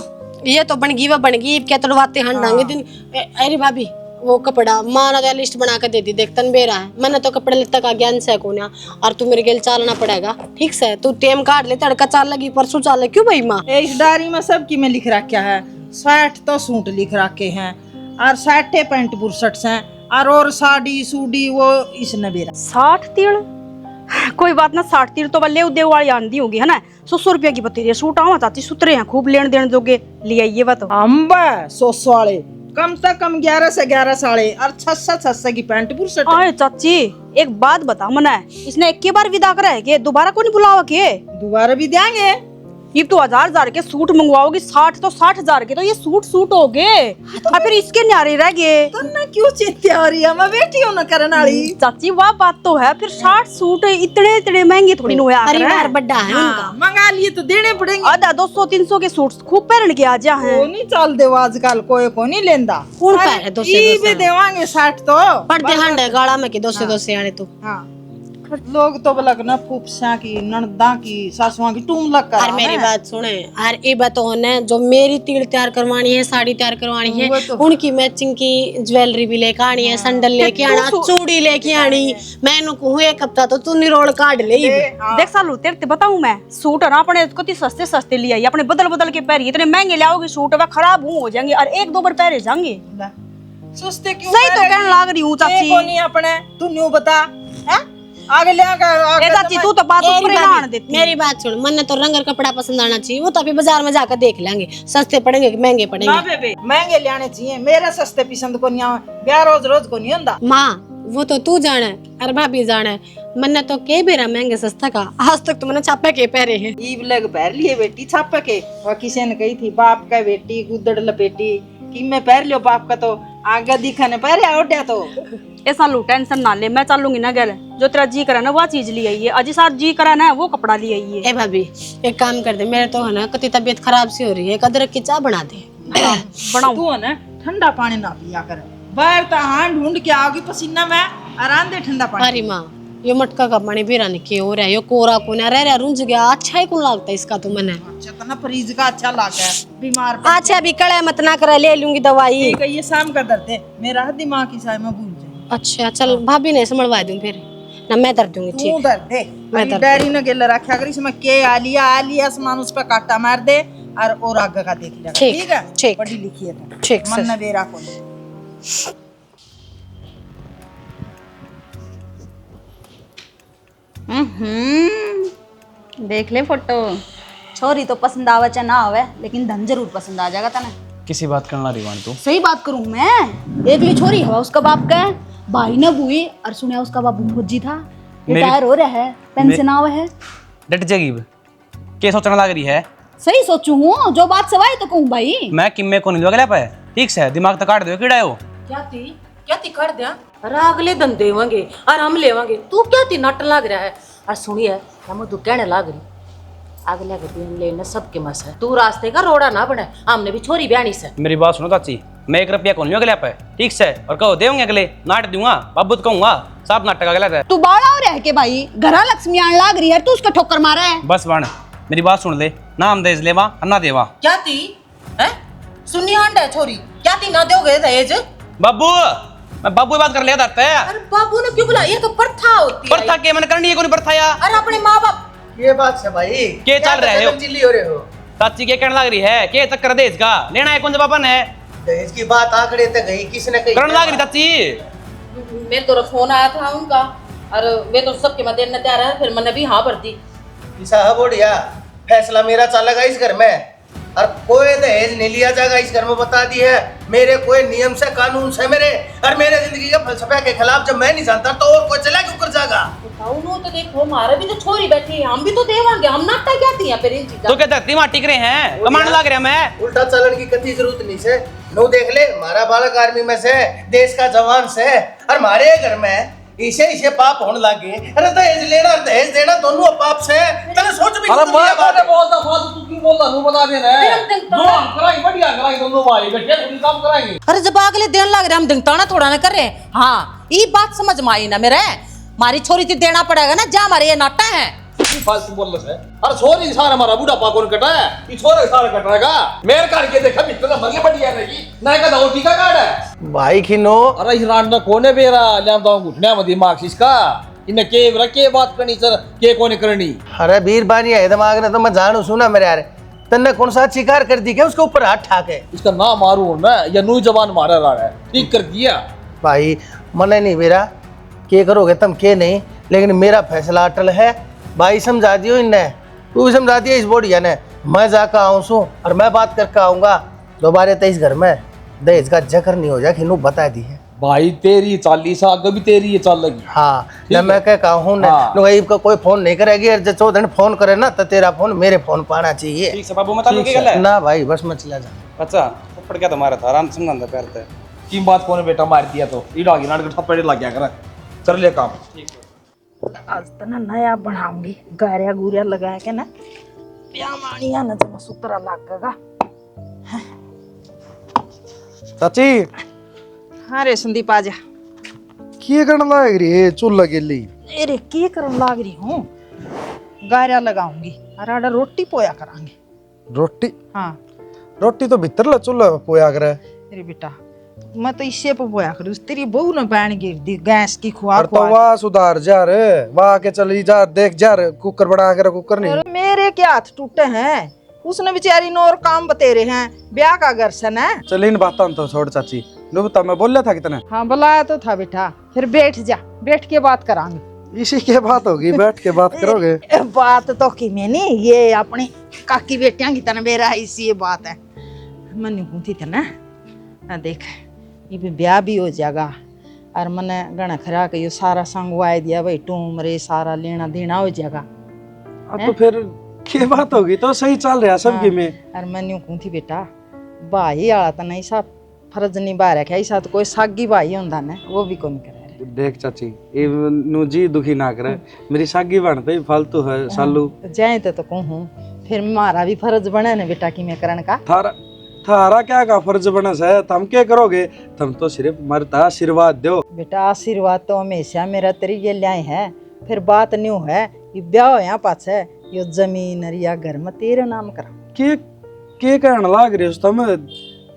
ये तो बन गई वो बन गई, क्या तड़वाते हंडांगे दिन। अरे भाभी वो कपड़ा माँ ने लिस्ट बना के दे दी, देख तन बेरा है, मैंने तो कपड़े लेता का ज्ञान से को ना, और तू मेरे गेल चालना पड़ेगा, ठीक से तू टेम काट ले, तड़का चाल लगी परसों चाल ले, क्यों भाई माँ? इस डायरी में सबकी में लिख रखा है, 60 तो सूट लिख रखे हैं, और 60 पैंट बुरसट हैं, और साड़ी सूडी वो इसने बेरा 60 तिल कोई बात ना, 60 तीर तो ले देव वाली आंधी होगी है ना। 100 रुपया की बतेरी सूट आवा चाची, सुतरे हैं खूब लेन देन जोगे, ले आइए बात। अम्बा 100 वाले कम से कम 11 से 11 साढ़े और 600 की पैंट बुरसट। आए चाची एक बात बता मना, इसने एक के बार विदा करा है के दोबारा को नहीं बुलावा के? दोबारा भी देंगे। ये तो 1000 के सूट मंगवाओगी, 60 तो 60,000 के तो ये सूट हो गए, और फिर इसके न्यारे रह गए। तो ना क्यों चिंता हो रही है, मैं बेटी हूं ना करने वाली। चाची वाह बात तो है, फिर 60 सूट इतने महंगे थोड़ी न होया करे। परिवार बड़ा है उनका। मंगा लिए तो देने पड़ेंगे। आधा 200-300 के सूट खूब पहन के आ जा हैं। वो नहीं चल दे आजकल, कोई को नहीं लेंदा। कौन पहने 200 ई भी देवांगे 60 तो पड़ते हंड है गाड़ा में के 200 आने तो। हाँ लोग तो बलक ना फूफसा की, ननदा की, सासुआ की टूम लग कर। और मेरी बात सुने, और ये बात होने जो मेरी तीड़ तैयार करवानी है, साड़ी तैयार करवानी है, उनकी मैचिंग की ज्वेलरी भी लेके आनी है, सैंडल लेके आना, चूड़ी लेके आनी। मैंने कहूँ एक हफ्ता तो तू निरोल काट ले। देख सालू तेरे ते बताऊं मैं, सूट है ना अपने को सस्ते लिए, अपने बदल के पहरी, इतने महंगे लाओगे सूट वे खराब हो जाएंगे और 1-2 बार पहरे जाएंगे। सस्ते क्यों? सही तो कहने लाग रही हूँ चाची। को नहीं अपने तू न्यू बता है आगे ले आगे चाची तू तो बात ऊपर लान देती। मेरी बात सुन, मन तो रंगर कपड़ा पसंद आना चाहिए, वो तो अभी बाजार में जाकर देख लेंगे सस्ते पड़ेंगे कि महंगे ना पड़ेंगे। बेबे महंगे लेने चाहिए, मेरे सस्ते पसंद को नहीं आवे, ब्याह रोज को नहीं होता। माँ वो तो तू जाने और भाभी जाने, मैंने तो के बेरा महंगे सस्ता का, आज तक तो मैंने छापे के पहरे हैं। ईब लग पहर लिए बेटी छापे के, और किसी ने कही थी बाप का बेटी गुदड़ लपेटी कि मैं पहर लियो, बाप का तो आगे दिखाने पहरे ओढ़ा तो। ऐसा लो टेंशन ना ले, मैं चलूंगी ना गल, जो तेरा जी करा ना वो चीज ले आई है, अजी साथ जी करा ना वो कपड़ा ले आई है। ए भाभी एक काम कर दे, मेरे तो है ना कति तबीयत खराब सी हो रही है, अदरक की चाय बना दे। बनाऊं तू है ना ठंडा पानी ना पिया कर, बाहर तो हाथ ढूंढ के आओगी पसीना में, आराम दे ठंडा पानी। अरे माँ ये मटका का पानी पीरा नहीं के हो रहा है, यो कोरा कोना रह रहा रुंझ गया, अच्छा ही कौन लगता है इसका तो मने। अच्छा तो ना फ्रीज का अच्छा लागा है, बीमार अच्छा अभी कड़े मत ना करे, ले लूंगी दवाई। ठीक है ये शाम का दर्द है, मेरा दिमाग की साय में भूल जाए। अच्छा चल भाभी ने संभलवा दूं फिर ना, मैं दर्द दूंगी। तू ठीक दर्द है, मैं दर्द डायरी न गेल रखा कर, इसमें के आलिया आसमान उस पर काटा मार दे और आगे का देख लेगा। ठीक, ठीक है ठीक। पढ़ी लिखी है तो ठीक मन सर। न बेरा को। देख ले फोटो, छोरी तो पसंद आवे चाहे ना आवे, लेकिन धन जरूर पसंद आ जाएगा तने। किसी बात करना रिवान तू सही बात करूं मैं, देख ली छोरी हवा उसका बाप का है, भाई ने बुई और सुनिया उसका बाप फौजी था, रिटायर हो रहा है, पेंशन आवे है। डट जगीब के सोचने लग रही है? सही सोचू हूँ, जो बात सवाई तो कहूँ भाई। मैं किम्मे को नहीं लगा पाए, ठीक से दिमाग तो काट दो कीड़ा हो। क्या ती कर दिया, अरे अगले दिन देवांगे और हम लेवांगे, तू क्या ती नट लग रहा है। और सुनिए हम तू कहने लग रही, अगले के दिन लेना सबके मस है, तू रास्ते का रोड़ा ना बने, हमने भी छोरी ब्यानी से। मेरी बात सुनो चाची, मैं 1 रुपया को नहीं अगले पाए, ठीक से, और कहो देंगे अगले नाट दूंगा, बाबू तो कहूंगा सब नाटक अगला है। तू बाड़ा हो रह के भाई, घरा लक्ष्मी आने लाग रही है, तू उसका ठोकर मारा है। बस बन मेरी बात सुन ले, नाम दहेज लेवा अन्ना देवा। क्या ती है सुनी आंड है छोरी, क्या ती ना दोगे दहेज? बाबू मैं बाबू की बात कर लिया था। अरे बाबू ने क्यों बुलाया, ये तो प्रथा होती है। प्रथा के मैंने करनी है, कोई प्रथा या? अरे अपने माँ बाप ये बात है भाई, के चल रहे हो? चिल्ली हो रहे हो? चाची के कहने लग रही है के चक्कर दहेज का लेना है, कौन सा पापन है? दहेज की बात आंकड़े तक गई, किसने कही? करने लग रही चाची। मेरे तो फोन आया था उनका, और वे तो सबके मैं देने तैयार है, फिर मैंने भी हाँ भर दी। साहब बढ़िया फैसला मेरा चलेगा इस घर में, और कोई दहेज नहीं लिया जाएगा इस घर में, बता दी है मेरे कोई नियम से कानून से मेरे, और मेरे जिंदगी के फलसफे के खिलाफ जब मैं नहीं जानता तो और कोई चला क्यों कर जाएगा? बताओ तो देखो हमारे भी तो छोरी बैठी है, हम भी तो देवांगे, हम नाटक क्या थी फिर इन चीज़ों। तो क्या धरती मार टिक रहे हैं, कमांड लग रहा मैं। उल्टा चलन की कति जरूरत नहीं से, नो देख ले हमारा बालक आर्मी में से, देश का जवान से, और हमारे घर में इसे पाप होने लगे। अरे दहेज लेना और दहेज देना दोनों पाप से, तने सोच भी अरे नहीं मैं बात है। बोलता फालतू तू क्यों बोलता हूं, बता देना है जो हम कराएंगे बढ़िया कराएंगे, दोनों भाई बैठे पूरी काम कराएंगे। अरे जब अगले दिन लग रहे हम दिन ताना थोड़ा ना कर रहे। हाँ ये बात समझ में आई ना मेरे, हमारी छोरी थी देना पड़ेगा ना, जा हमारे ये नाटा है। फालतू बोल रहा है। अरे छोरी सारा हमारा बूढ़ा पाकोन कटा है, ये छोरा सारा कटाएगा। मेरे करके देखा मित्र मरले बढ़िया रहेगी ना, का दो टीका कार्ड है भाई खिनो। अरे हिरान ना कोने बेरा लेम दाऊं घुटने में दिमाग इसका, इन्हें के रखे बात करनी सर के कोने करनी। अरे वीर बानी है दिमाग ने तो मैं जानू सुना मेरे यार, तन्ने कौन सा शिकार कर दी क्या उसके ऊपर हाथ ठाके? इसका ना मारू ना या नू जबान मारा रहा है, ठीक कर दिया भाई मने नहीं बेरा के करोगे तुम के नहीं, लेकिन मेरा फैसला अटल है। भाई समझा दियो इन्हें, तू भी समझा दिया इस बोढ़िया ने। मैं जाकर आऊँ सू और मैं बात करके आऊँगा दोबारा तो इस घर में दहेज का जिक्र नहीं हो जाए, खिनू बता दी है भाई तेरी 40 आगे भी तेरी ये चल लगी। हाँ जब मैं कह हूँ ना कोई फोन नहीं करेगी, और जब 14 फोन करे ना तो तेरा फोन मेरे फोन पर आना चाहिए। ठीक से बाबू मत आलू के गल है ना भाई बस मैं चला जा। अच्छा थप्पड़ क्या तुम्हारा था, आराम से समझाना करते हैं। की बात कौन बेटा मार दिया तो ईड आगे नाटक थप्पड़ लग गया कर। चल ले काम। आज तो ना नया बनाऊंगी, गारिया गुरिया लगा के ना प्यामानिया ना जब सुतरा लगेगा। चाची हाँ रे संदीप आजा। की करने लग रही है चूल्हा के लिए? अरे की करने लग रही हूँ, गारिया लगाऊंगी और आड़ा रोटी पोया करांगे। रोटी? हाँ रोटी तो भीतर ला चूल्हा पोया करे। अरे बेटा मैं तो इससे पे पोया करूँ, तेरी बहू ने बैन गिर दी गैस की खुआ तो वाह सुधार जा रे, वाह के चली जा, देख जा रे कुकर बना कर, कुकर नहीं। मेरे क्या हाथ टूटे हैं, उसने बेचारी ने और काम बतेरे हैं, ब्याह का गर्सन है। चल इन बातों तो छोड़ चाची, लो बता मैं बोल रहा था कितने। हाँ बुलाया तो था बेटा, फिर बैठ जा, बैठ के बात करांगे। इसी के बात होगी, बैठ के बात करोगे। बात तो की में नहीं, ये अपनी काकी बेटियां की तरह मेरा इसी बात है। मन पूछी थी ना, देख ये भी ब्याह भी हो जाएगा और मैंने गणा खरा के ये सारा संगवाई दिया भाई, टूम रे सारा लेना देना हो जाएगा। तो फिर क्या बात होगी, तो सही चल रहा सबकी में। और मैं यूं कहूं थी बेटा, भाई आला तो नहीं सा फर्ज निभा रखा, ऐसा तो कोई सागी भाई होंदा ना, वो भी कौन करे। देख चाची ये नु जी दुखी ना करे, मेरी सागी बनते ही फालतू है सालू। जाए तो कहूं फिर मारा भी फर्ज बने ना बेटा कि मैं करन का। थारा क्या का फर्ज बना है, तुम क्या करोगे, तुम तो सिर्फ मरता आशीर्वाद दो। बेटा आशीर्वाद तो हमेशा मेरा तेरी ये ल्याए है, फिर बात न्यू है ये ब्याह हो यहाँ पाछे यो जमीन या घर में तेरे नाम करा। के कहने लाग रहे हो तुम,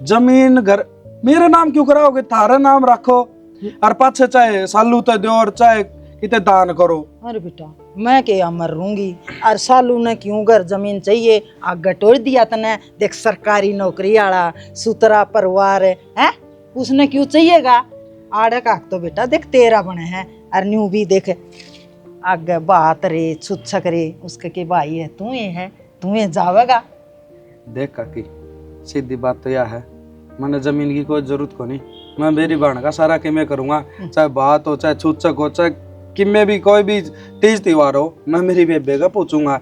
जमीन घर मेरे नाम क्यों कराओगे, थारा नाम रखो और पाछे चाहे सालू तो दो और चाहे किते दान करो। अरे बेटा मैं क्या मर रूंगी, और सालू ने क्यों घर जमीन चाहिए, आगे टोड़ दिया तने, देख सरकारी नौकरी आला सुतरा परिवार है, उसने क्यों चाहिएगा। आड़े का तो बेटा देख तेरा बने हैं, और न्यू भी देख आगे बात रे छुच्छक रे उसके के भाई है, तू ये है, तू ये जावेगा। देख काकी सीधी बात तो यह है, मैंने जमीन की कोई जरूरत को नहीं, मैं मेरी बहन का सारा किमे करूंगा, चाहे बात हो चाहे छुच्छक हो चाहे किमे भी कोई भी तीज त्योहार हो, मैं मेरी बेबे का पूछूंगा।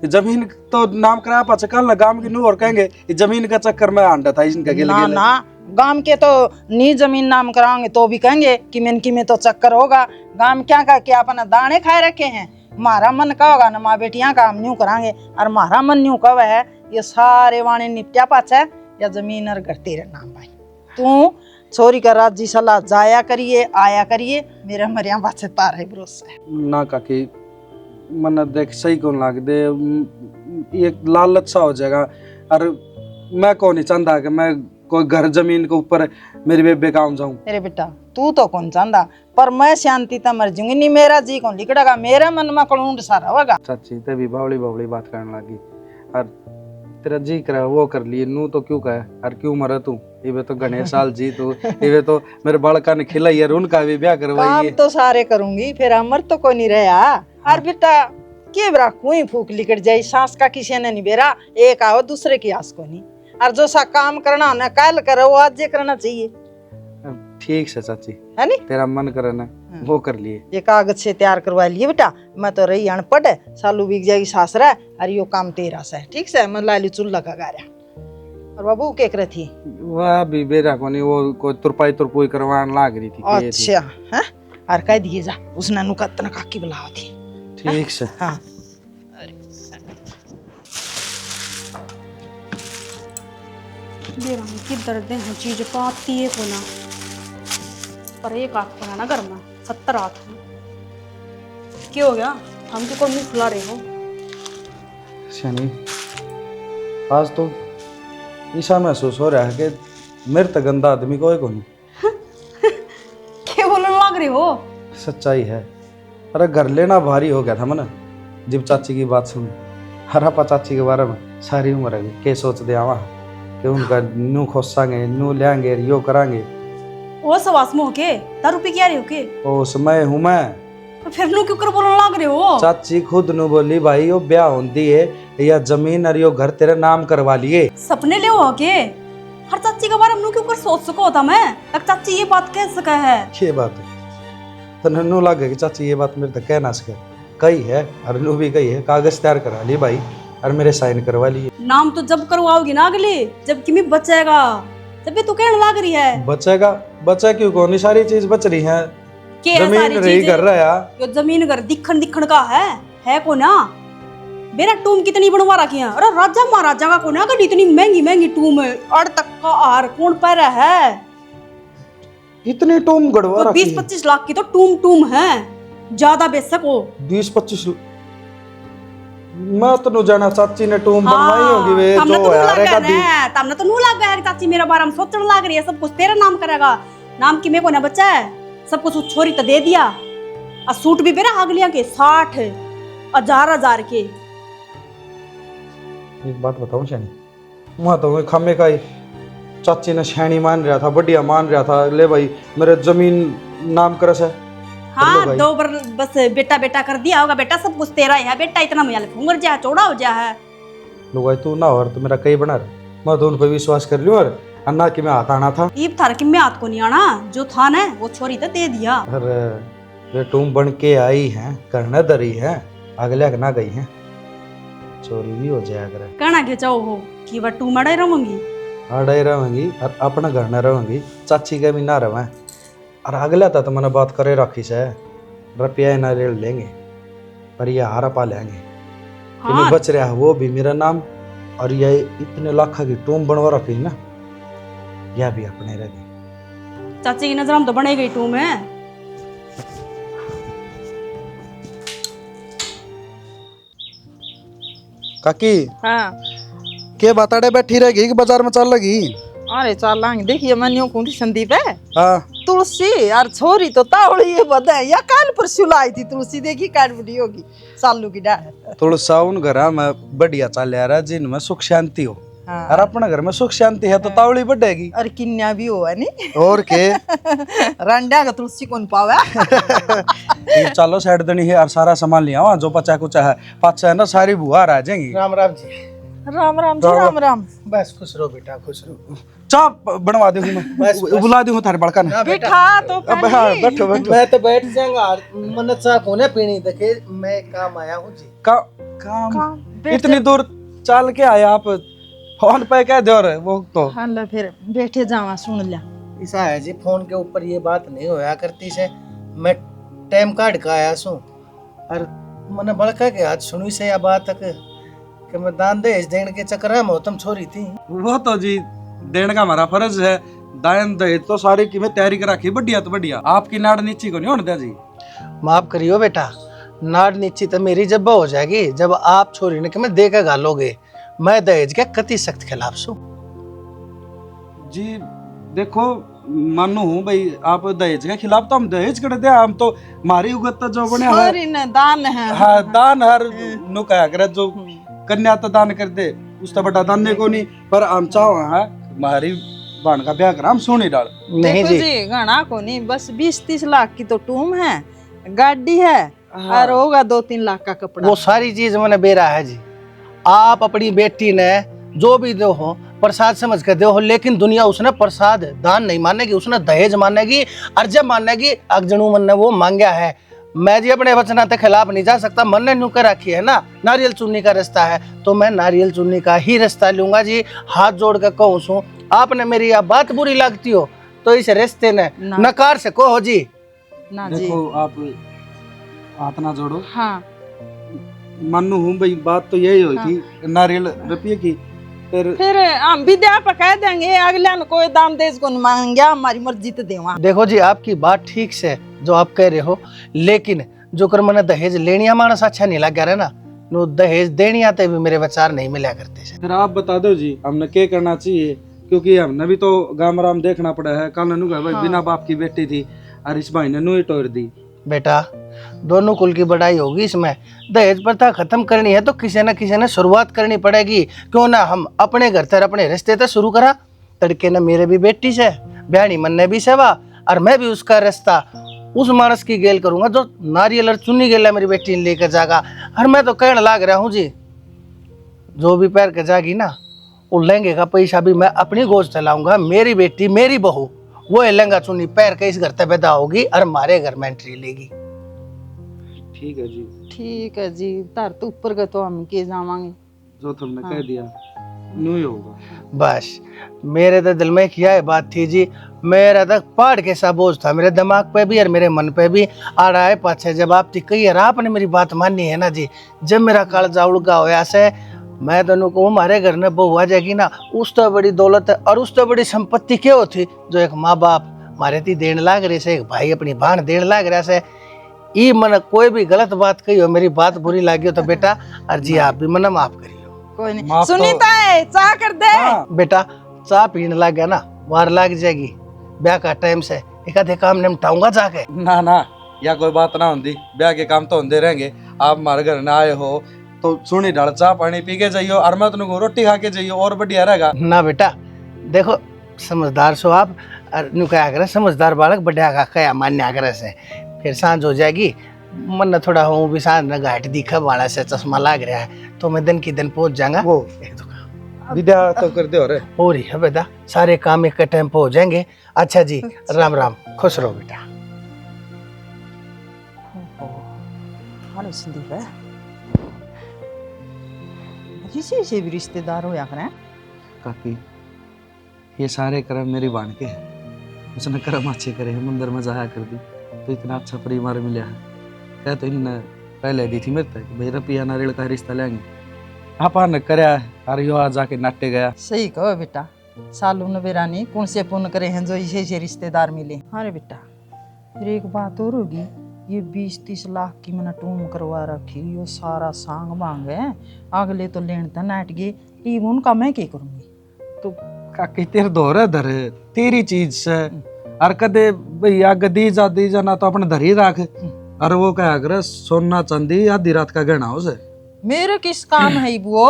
जमीन तो नाम कराया पाचा कल गांव की नू और कहेंगे जमीन का चक्कर में आंडा था इनका गिले ना ना गांव के तो नी जमीन नाम कराओगे तो भी कहेंगे कि में तो चक्कर होगा, गांव क्या का क्या अपना दाने खाए रखे हैं। हमारा मन का होगा ना माँ बेटियां का हम न्यू करांगे, और हमारा मन न्यू कब है ये सारे वाणे निपटा पाचा या जमीन और घर तेरे नाम भाई। तू छोरी का राजी सलाह जाया करिए आया करिए, मेरा मरिया पाछे तारे भरोसे ना काकी मन देख सही कौन लाग दे, ये लालच सा हो जाएगा, और मैं कौन नहीं चाहता कि मैं कोई घर जमीन के ऊपर मेरी बेबे काम जाऊं। अरे बेटा तू तो कौन चाहता, पर मैं शांति तो मर जाऊंगी नहीं, मेरा जी कौन लिकड़ेगा, मेरे मन में कलूंड सारा होगा। चाची तभी बावली बावली बात करने लगी, और तेरा जी करे वो कर लिए, नू तो क्यों कहे और क्यों मरे तू, ये तो गणेश साल जी तू, ये तो मेरे बालका ने खिलाई है, उनका भी ब्याह करवाइए। काम तो सारे करूंगी, फिर अमर तो कोई नहीं रहा। और बेटा के बरा कोई फूक लिकड़ जाए, सांस का किसी ने नहीं बेरा, एक आओ दूसरे की आस को नहीं, और जो सा काम करना होना कल करो, वो आज करना चाहिए। ठीक से चाची है नी, तेरा मन करे ना वो कर लिए। ये कागज से तैयार करवा लिए बेटा, मैं तो रही अनपढ़, सालू बिक जाएगी सास रहा, और यो काम तेरा से ठीक से, मैं लालू चूल्हा का गारा। और बाबू के करे थी वह भी बेरा को नहीं, वो कोई तुरपाई तुरपुई करवाने लाग रही थी। अच्छा है, और कह दिए जा उसने नुकतना काकी बुलावा थी। ठीक से हाँ मेरा किधर दे हैं चीज पाती है को ना, पर एक आँख पड़ा ना घर में 70 हाथ है। क्या हो गया, हम तो कोई मुंह फुला रहे हो। शनि आज तो ऐसा महसूस हो रहा है कि मेरे तक गंदा आदमी कोई को नहीं। क्या बोलने लग रहे हो। सच्चाई है, अरे घर लेना भारी हो गया था मना जब चाची की बात सुनी। हरापा चाची के बारे में सारी उम्र है के सोच दे आवा कि उनका नू खोसांगे नू लेंगे यो करांगे। ओ सवास में होके 10 रुपए क्या रहे हो के। ओ समय हूँ मैं तो फिर नु क्यों कर बोलने लग रहे हो? चाची खुद नु बोली भाई यो ब्याह होंदी है या जमीन और यो घर तेरे नाम करवा लिए। सपने ले हो के हर चाची के बारे में नु क्यों कर सोच सको था मैं तक चाची ये बात कह सका है। ये बात है तो नन्नू लगे कि चाची ये बात मेरे तक कह ना सके, कही है और नू भी कही है, कागज तैयार करा ली भाई और मेरे साइन करवा लिए। नाम तो जब करवाओगी ना अगले जब किमी बचेगा तब भी तो कहने लग रही है। बचेगा बचा क्यों कौन सारी चीज बच रही है, के है जमीन सारी रही चीजें? कर रहा है यो जमीन घर दिखन का है को ना। मेरा टूम कितनी बनवा रखी है, अरे राजा महाराजा का को ना कभी इतनी महंगी टूम है, अड़ तक का हार कौन पर है। इतनी टूम गड़वा तो रखी 20-25 लाख की तो टूम है, ज्यादा बेशक हो। 20-25 मैं तो नु जाना चाची ने टूम बनवाई होगी वे तमने जो तो यार लगा का ना, तमने तो नू लग गया कि चाची मेरा बारे में सोचने लग रही है, सब कुछ तेरा नाम करेगा। नाम की मेरे को ना बच्चा है, सब कुछ उस छोरी तो दे दिया। और सूट भी मेरा अगलियां के 60,000 के। एक बात बताऊं शैनी, वहाँ तो मैं खम्मे का ही चाची ने शैनी मान रहा था, बढ़िया मान रहा था, ले भाई मेरे जमीन नाम करस है। हाँ 2 बार बस बेटा कर दिया होगा, बेटा सब कुछ तेरा ही है, बेटा इतना मुझे फूंगर जा चौड़ा हो जा है। लोग भाई तू ना और तो मेरा कई बना रहा, मैं तो उन पर विश्वास कर लियो और अन्ना कि मैं हाथ आना था। ईब थार कि मैं हाथ को नहीं आना, जो था ना वो छोरी तो दे दिया। अरे ये टूम बन के आई है, करने दरी है, अगले ना गई है, चोरी भी हो जाया करे। कहना के चाहो हो कि वह टू मड़े रहूंगी, अड़े रहूंगी और अपना घर न रहूंगी, चाची के भी ना रहे और अगला तो मैंने बात करे रखी से रुपया ना रेल लेंगे पर ये हारा पा लेंगे। हाँ। बच रहा है वो भी मेरा नाम और ये इतने लाखा की टूम बनवा रखी ना, यह भी अपने रह गई। चाची की नजर हम तो बने गई टू में। काकी हाँ के बताड़े बैठी रहेगी कि बाजार में चल लगी? अरे चलांगे, देखिए मनियो कौन थी संदीप है, हाँ तुलसी और छोरी तो तावड़ी ये बदा या काल पर सुलाई थी तुलसी, देखी काट बड़ी होगी सालू की डाल। थोड़ा साउन घर में बढ़िया चल रहा है जिनमें सुख शांति हो। हाँ। और अपने घर में सुख शांति है तो तावड़ी बढ़ेगी और किन्या भी हो है नी और के रंडा का तुलसी कौन पावे। चलो साइड दनी है और सारा सामान लिया वहाँ जो पचा कुचा है पाचा है ना, सारी बुआ आ जाएंगी। राम राम जी। राम राम जी राम राम। बस खुश रहो बेटा, खुश रहो। चाप बनवा दूंगी मैं, बुला दूंगा थारे बड़का ने। बिठा तो अब हाँ बैठो बैठो। मैं तो बैठ जाऊंगा, मन चाह कोने पीनी देखे, मैं काम आया हूँ जी। काम इतनी दूर चल के आया आप, फोन पे कह दो रे वो तो। हाँ ला फिर बैठे जावा सुन लिया। ऐसा है जी, फोन के ऊपर ये बात नहीं होया करती से, मैं टाइम काट का आया सू और मैंने बड़का के हाथ सुनी से या बात तक कि मैं दान दहेज देने के चक्कर में मोहतम छोरी थी। वो तो जी देने का हमारा फर्ज है, दान दहेज तो सारी की मैं तैयारी कर रखी बढ़िया तो बढ़िया। आपकी नाड़ नीची को नहीं होने दिया जी। माफ करियो बेटा, नाड़ नीची तो मेरी जब हो जाएगी जब आप छोरी ने कि मैं दे के गालोगे। मैं दहेज के कति सख्त खिलाफ सू जी। देखो मानू हूँ भाई आप दहेज के खिलाफ, तो हम दहेज कर दे, हम तो मारी उगत तो जो बने छोरी ने दान है। हाँ दान हर नु कहा करे जो कन्या तो दान कर दे उसका बड़ा दान को नहीं, पर हम चाहो है मारी बाण का ब्याह कर हम सोनी डाल। नहीं देखो जी, जी घना को नहीं, बस 20-30 लाख की तो टूम है, गाड़ी है और होगा 2-3 लाख का कपड़ा। वो सारी चीज मैंने बेरा है जी। आप अपनी बेटी ने जो भी दो हो प्रसाद समझ कर दो हो, लेकिन दुनिया उसने प्रसाद दान नहीं मानेगी, उसने दहेज मानेगी और जब मानेगी अगजनू मन ने वो मांगा है। मैं जी अपने वचना के खिलाफ नहीं जा सकता, मन ने नुकर रखी है ना, नारियल चुन्नी का रास्ता है तो मैं नारियल चुन्नी का ही रास्ता लूंगा जी। हाथ जोड़ कर कहूँ सू, आपने मेरी यह बात बुरी लगती हो तो इस रिश्ते ने नकार से कहो जी। ना जी देखो आप हाथ ना जोड़ो। हाँ मानू हूँ भाई बात तो यही होगी नारियल रुपये की, फिर हम विद्या पर कह देंगे अगले ने कोई दान देज को मांगे, हमारी मर्जी तो देवा। देखो जी आपकी बात ठीक से जो आप कह रहे हो, लेकिन जो कर मैंने दहेज लेनिया मानस अच्छा नहीं लग रहा ना, नो दहेज देनी आते भी मेरे विचार नहीं मिला करते से। फिर आप बता दो जी हमने क्या करना चाहिए, क्योंकि हमने भी तो गाम राम देखना पड़ा है। कल नु भाई बिना बाप की बेटी थी और इस भाई ने नु ही तोड़ दी। बेटा दोनों कुल की बढ़ाई होगी, इसमें दहेज प्रथा खत्म करनी है तो किसी न किसी ने शुरुआत करनी पड़ेगी। क्यों ना हम अपने घर तर अपने रिश्ते तो शुरू करा। तड़के न मेरे भी बेटी से ब्याणी मन ने भी सेवा और मैं भी उसका रिश्ता उस मानस की गेल करूंगा जो नारियल और चुन्नी गेला मेरी बेटी ने लेकर जागा। और मैं तो कहने लाग रहा हूँ जी, जो भी पैर के जागी ना, वो लहंगे का पैसा भी मैं अपनी गोद चलाऊंगा। मेरी बेटी, मेरी बहू, वो लहंगा चुन्नी पैर के इस घर तक पैदा होगी और हमारे घर में एंट्री लेगी। ठीक है जी, ठीक है जी, तार तो ऊपर का तो हम के जावांगे। जो तुमने कह दिया न्यू ही होगा। बस मेरे तो दिल में क्या है बात थी जी, मेरा तक पहाड़ के सा बोझ था मेरे दिमाग पे भी और मेरे मन पे भी। आ रहा है पाछे जब आप कही यार आपने मेरी बात मानी है ना जी, जब मेरा कालजा उड़गा होया से मैं तो कहूँ हमारे घर में बहू आ जाएगी ना, उस तो बड़ी दौलत है और उस तो बड़ी संपत्ति क्या होती जो एक माँ बाप हमारे थी देने लाग रहे से, एक भाई अपनी बहन देने लाग रहा से। ई मन कोई भी गलत बात कही हो, मेरी बात बुरी लगी हो तो बेटा और जी आप भी मन माफ करियो। कोई नहीं, माफ तो- सुनीता है चाह कर दे। बेटा चाह पीने लग गया ना, वार लग जाएगी, ब्याह का टाइम से एक आधे काम निपटाऊंगा जाके। ना ना, या कोई बात ना होती, ब्याह के काम तो होते रहेंगे। आप हमारे घर ना आए हो तो सुनी डाल चाह पानी पी के जाइयो और मैं तुमको रोटी खा के जाइयो और बढ़िया रहेगा। ना बेटा देखो समझदार सो आप, और नु क्या करे समझदार बालक बढ़िया का कया मान्या करे से। फिर सांझ हो जाएगी, मन न थोड़ा हूँ भी सांझ न घाट दिखा वाला से चश्मा लाग रहा है तो मैं दिन की दिन पहुंच जाऊंगा। वो विद्या तो कर दे और हो रही है बेटा, सारे काम एक टाइम पे हो जाएंगे। अच्छा जी, राम राम, खुश रहो बेटा। अरे संदीप है, किसी से भी रिश्तेदार हो या करें। काकी ये सारे कर्म मेरी बाण के हैं, उसने कर्म अच्छे करे हैं, मंदिर में जाया कर दी तो इतना अच्छा परिवार मिला है। क्या तो इन पहले दी थी मेरे तक भाई रपिया नारियल का रिश्ता लेंगे, आपा ने करया अरे यो आज जाके नाटे गया। सही कहो बेटा, सालू न बेरानी कौन से पुण्य करे हैं जो ऐसे रिश्तेदार मिले। अरे बेटा फिर एक बात और होगी, ये 20-30 लाख की मैंने टूम करवा रखी, ये सारा सांग मांग है, अगले तो लेन तो नाट गए, ये उनका मैं क्या करूंगी। तो काकी तेरे दोहरा धर तेरी चीज से और कदे भैया गदी जादी जाना तो अपने धरी रख। और वो क्या कर सोना चांदी आधी रात का गहना उसे मेरे किस काम है वो,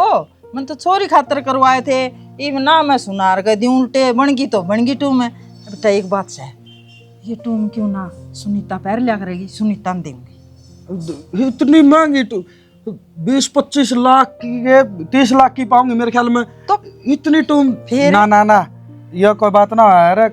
मैं तो चोरी खातर करवाए थे, इब ना मैं सुनार गदी उल्टे बनगी तो बनगी टूम है। बेटा एक बात से, ये टूम क्यों ना सुनीता पैर लिया करेगी, सुनीता ने देंगे। इतनी महंगी तो 20-25 लाख की है, 30 लाख की पाऊंगी मेरे ख्याल में तो इतनी तुम फिर ना ना ना, यह कोई बात ना है रे।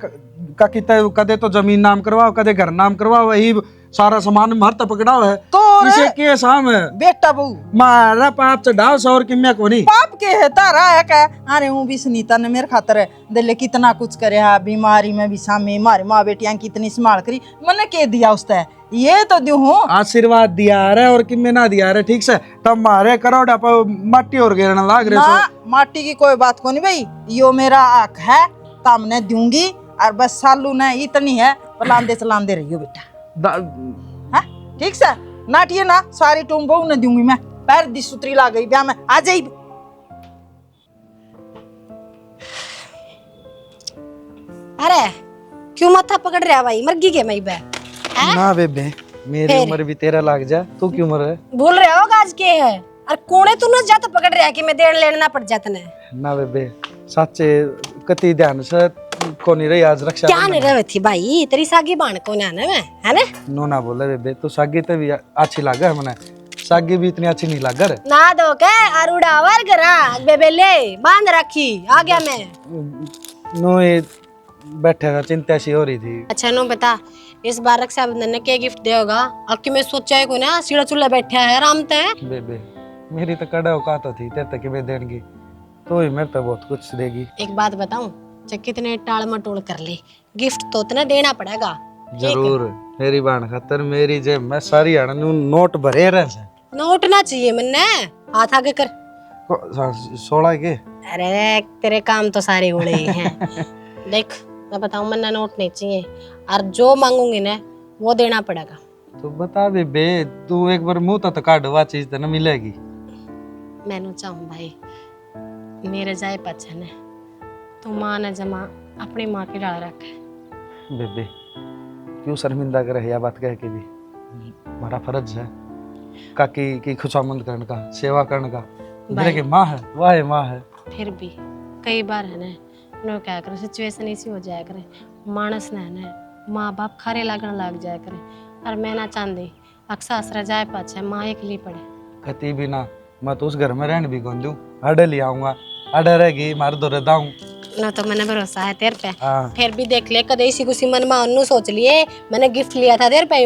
कदे तो जमीन नाम करवाओ, कदे घर नाम करवाओ, वही सारा सामान महत्व पकड़ाओ है तो इसे के साम है बेटा बहू मारा पाप चढ़ाओ सौर की मैं कोनी पाप के है तारा है क्या। अरे वो भी सुनीता ने मेरे खातर है दिले कितना कुछ करे है, बीमारी में भी सामी मारी माँ बेटियां कितनी संभाल करी, मैंने के दिया उसने, ये तो दू हूँ आशीर्वाद दिया रे और किमे ना दिया रे। ठीक से तब मारे करोड़ मट्टी और गिरने लाग रहे ना, माटी की कोई बात को नहीं भाई, यो मेरा हक है तामने दूंगी और बस सालू ने इतनी है चलांदे रहियो बेटा। हाँ ठीक से नाटिए ना, सारी टूम बहू ने दूंगी मैं, पैर दी सुतरी ला गई ब्याह में आ जाई। अरे क्यों माथा पकड़ रहा भाई, मर गई के मई बे ना बेबे मेरी उम्र भी तेरा लाग जा, तू क्यों उम्र है बोल रहे हो आज के है और कोने तू न जाता पकड़ रहा कि मैं देर लेना पड़ जाता ने ना बेबे सच्चे कति ध्यान से को नहीं रही आज रक्षा क्या नहीं रहे थी भाई, तेरी सागी बाण को ना मैं है ना नो ना बोले बेबे, तू सागी तो भी अच्छी लागे है मने, सागी भी इतनी अच्छी नहीं लागे रे ना दो के अरुड़ा वर करा बेबे ले बांध रखी आ गया मैं नो ये बैठे था चिंता सी हो रही थी। अच्छा नो बता इस बार रक्षाबंधन ने क्या गिफ्ट देगा, अब कि मैं सोचा है को ना सीढ़ा चूल्हा बैठा है आराम ते बेबे मेरी तो कड़ा औकात थी तेरे तक मैं देंगी तो ही मेरे पे बहुत कुछ देगी। एक बात बताऊं, चाहे कितने टाल मटोल कर ले गिफ्ट तो उतना देना पड़ेगा। जरूर मेरी बाण खातर मेरी जेब में सारी नोट भरे रहे। नोट ना चाहिए मन्ने, हाथ आगे कर 16 के। अरे तेरे काम तो सारे उड़े ही हैं देख मैं बताऊं मन्ना नोट नहीं चाहिए और जो मांगूंगी ना वो देना पड़ेगा। तो बता बेबे तू एक बार मुंह तो काट वा चीज तो ना मिलेगी। मैनू चाहूं भाई मेरे जाए पछे ने तो माँ ने जमा अपनी माँ की डाल रखे। बेबे क्यों शर्मिंदा करे यह बात कह के भी, हमारा फर्ज है काकी की खुशामंद करने का, सेवा करने का। मेरे की माँ है वाह माँ है। फिर भी कई बार है ना नो क्या करे सिचुएशन ऐसी हो जाया करे मानस ने है ना माँ बाप खरे लगन लग जाए करे और मैं ना चाहती अक्सर आसरा जाए पाछे माँ अकेली पड़े। कति भी ना, मैं तो उस घर में रहने भी कौन दूं, अडे ले आऊंगा, अडे रहेगी मार दो रहता हूँ ना तो मैंने भरोसा है तेरे पे। हाँ। फिर भी देख ले कदे इसी कुछ मन में अन्नू सोच लिए मैंने गिफ्ट लिया था तेरे पे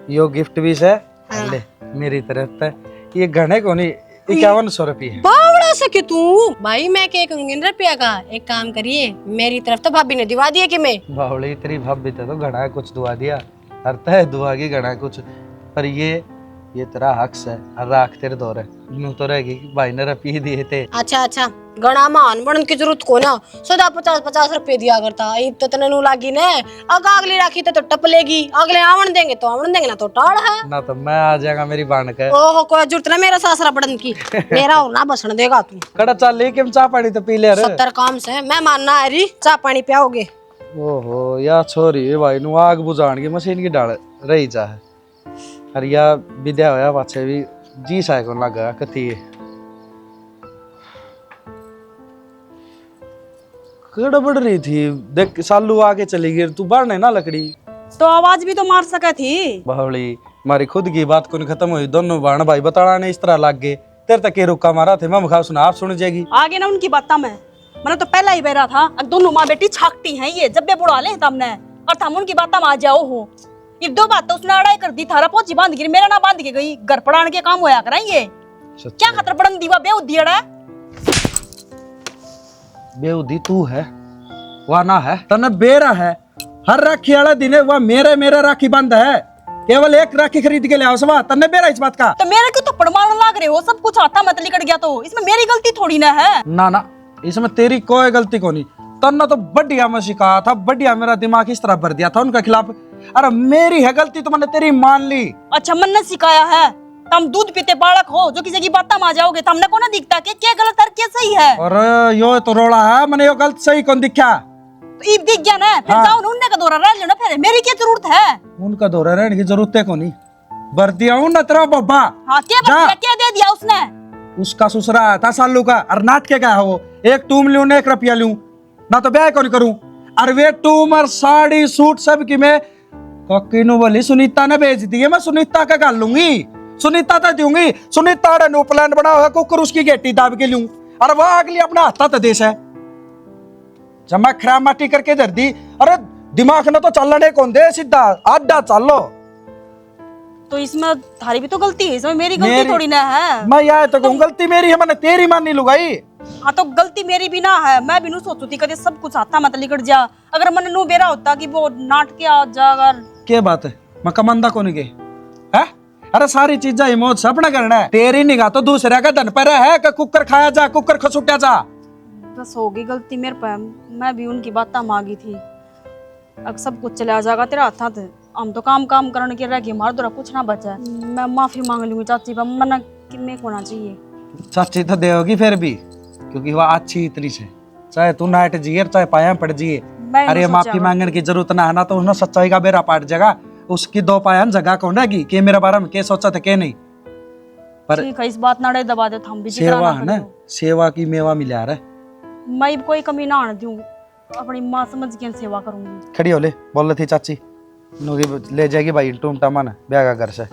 यो गिफ्ट भी से हाँ। ले मेरी तरफ से ये गहने को नहीं 5100 है। बावड़ा से कि तू भाई मैं क्या कहूंगी रुपया का, एक काम करिए मेरी तरफ तो भाभी ने दिवा दिया कि मैं बावड़ी तेरी भाभी तो घड़ा कुछ दुआ दिया, अर्थ है दुआ की घड़ा कुछ, पर ये तेरा हक है और राख तेरे दौर है यूं तो रहेगी कि भाई ने रुपये दिए थे। अच्छा गणा मान बनने की जरूरत को ना, सदा 50-50 रुपए दिया करता, ईद तो तने नू लागी ने, अगली राखी तो टपलेगी, अगले आवण देंगे तो आवण देंगे ना तो टाड़ है ना तो मैं आ जाएगा मेरी बाण के। ओहो कोई जरूरत ना मेरा सासरा बढ़न की, मेरा हो ना बसण देगा तू। कड़ा चाल लेके चाह पानी तो पी ले रे। 70 काम से मैं मानना है री चाह पानी पियाओगे। ओहो या छोरी भाई नु आग बुझाण की मशीन की डाल रही जा है अरे या विद्या होया पाछे भी जी साय को लगा कती गड़बड़ रही थी। देख सालू आगे चली गई तू बढ़ने ना लकड़ी तो आवाज भी तो मार सके थी। बावली मारी खुद की बात को खत्म हुई, दोनों बहन भाई बताना नहीं इस तरह लग गए, तेरे तक के रुका मारा थे मैं मुखा सुना आप सुन जाएगी आगे ना उनकी बात में मैंने तो पहला ही बहरा था, अब दोनों माँ बेटी छाकती हैं ये जब भी बुढ़ा ले तमने और थम उनकी बात में आ जाओ हो। ये दो बात तो उसने अड़ाई कर दी, थारा पहुंची बांध गिरी मेरा ना बांध के गई, घर पड़ाने के काम होया कराएंगे क्या खतर पड़न दीवा बेउद्दियड़ा बेउदी तू है वह ना है तने बेरा है, हर राखी वाला दिन वह मेरे राखी बंद है, केवल एक राखी खरीद के ले आओ सवा तन्ने बेरा इस बात का। तो मेरे को तो पड़मारने लाग रहे हो, सब कुछ आता मत लिकट गया तो इसमें मेरी गलती थोड़ी ना है। ना इसमें तेरी कोई गलती को नहीं, तन्ना तो बढ़िया मैं सिखाया था, बढ़िया मेरा दिमाग इस तरह भर दिया था उनके खिलाफ। अरे मेरी है गलती तो मैंने तेरी मान ली। अच्छा मन ने सिखाया है, तुम दूध पीते बालक हो जो किसी की बात में आ जाओगे, तुमने को ना दिखता कि क्या गलत है क्या सही है। और यो तो रोड़ा है मैंने यो गलत सही कौन दिखा तो ईब दिख गया ना फिर हाँ। जाओ ना उनने का दौरा रह लो ना, फिर मेरी क्या जरूरत है। उनका दौरा रहने की जरूरत है को नहीं, भर दिया हूं ना तेरा बब्बा। हाँ क्या दे दिया उसने, उसका ससुरा था सालू का और नाट के क्या है वो, एक टूम लूं ना 1 रुपया लूं ना तो ब्याह कौन करूं। और वे टूम और साड़ी सूट सब की मैं ककीनू बोली सुनीता ने भेज दी है, मैं सुनीता का गाल लूंगी, सुनीता तो दूंगी, सुनीता ने नो प्लान बना हुआ कुकर उसकी गेटी दाब के लूं और वह अगली अपना हाथा तो देश है जब मैं खराब माटी करके धर दी। अरे दिमाग ने तो चलने कौन दे, सीधा आधा चलो। तो इसमें थारी भी तो गलती है, इसमें मेरी गलती थोड़ी ना है। मैं यार तो कहूं गलती मेरी है, मैंने तेरी मानी लुगाई। हाँ तो गलती मेरी भी ना है, मैं भी नू सोचू थी कदे सब कुछ आता मत लिकट जा, अगर मैंने नू बेरा होता कि वो नाट के आ जा अगर क्या बात है मैं कमांदा को नहीं के है। अरे सारी चीजें इमोज से अपना करना है, तेरी निगाह तो दूसरे का धन पर है कि कुकर खाया जा कुकर खसुटा जा। बस होगी गलती मेरे पे, मैं भी उनकी बात मांगी थी, अब सब कुछ चला जाएगा तेरा हाथ, हम तो काम करने के रह गए, हमारे द्वारा कुछ ना बचा। मैं माफी मांग लूंगी चाची पर, मना कि मैं होना चाहिए। चाची तो देगी फिर भी क्योंकि वह अच्छी इतनी से, चाहे तू नाट जिए चाहे पाया पड़ जिए। अरे माफी मांगने की जरूरत ना है ना, तो उन्हें सच्चाई का बेरा पाट जाएगा, उसकी 2 पाया जगह कौन रहेगी कि मेरे बारे में क्या सोचा था क्या नहीं। पर ठीक है इस बात ना दबा दे, हम भी सेवा है ना, सेवा की मेवा मिला रहा है। मैं कोई कमी ना आने दूं, अपनी माँ समझ के सेवा करूंगी। खड़ी हो ले बोल रही थी चाची ले जाएगी भाई टूम टामा ना ब्याह का घर से।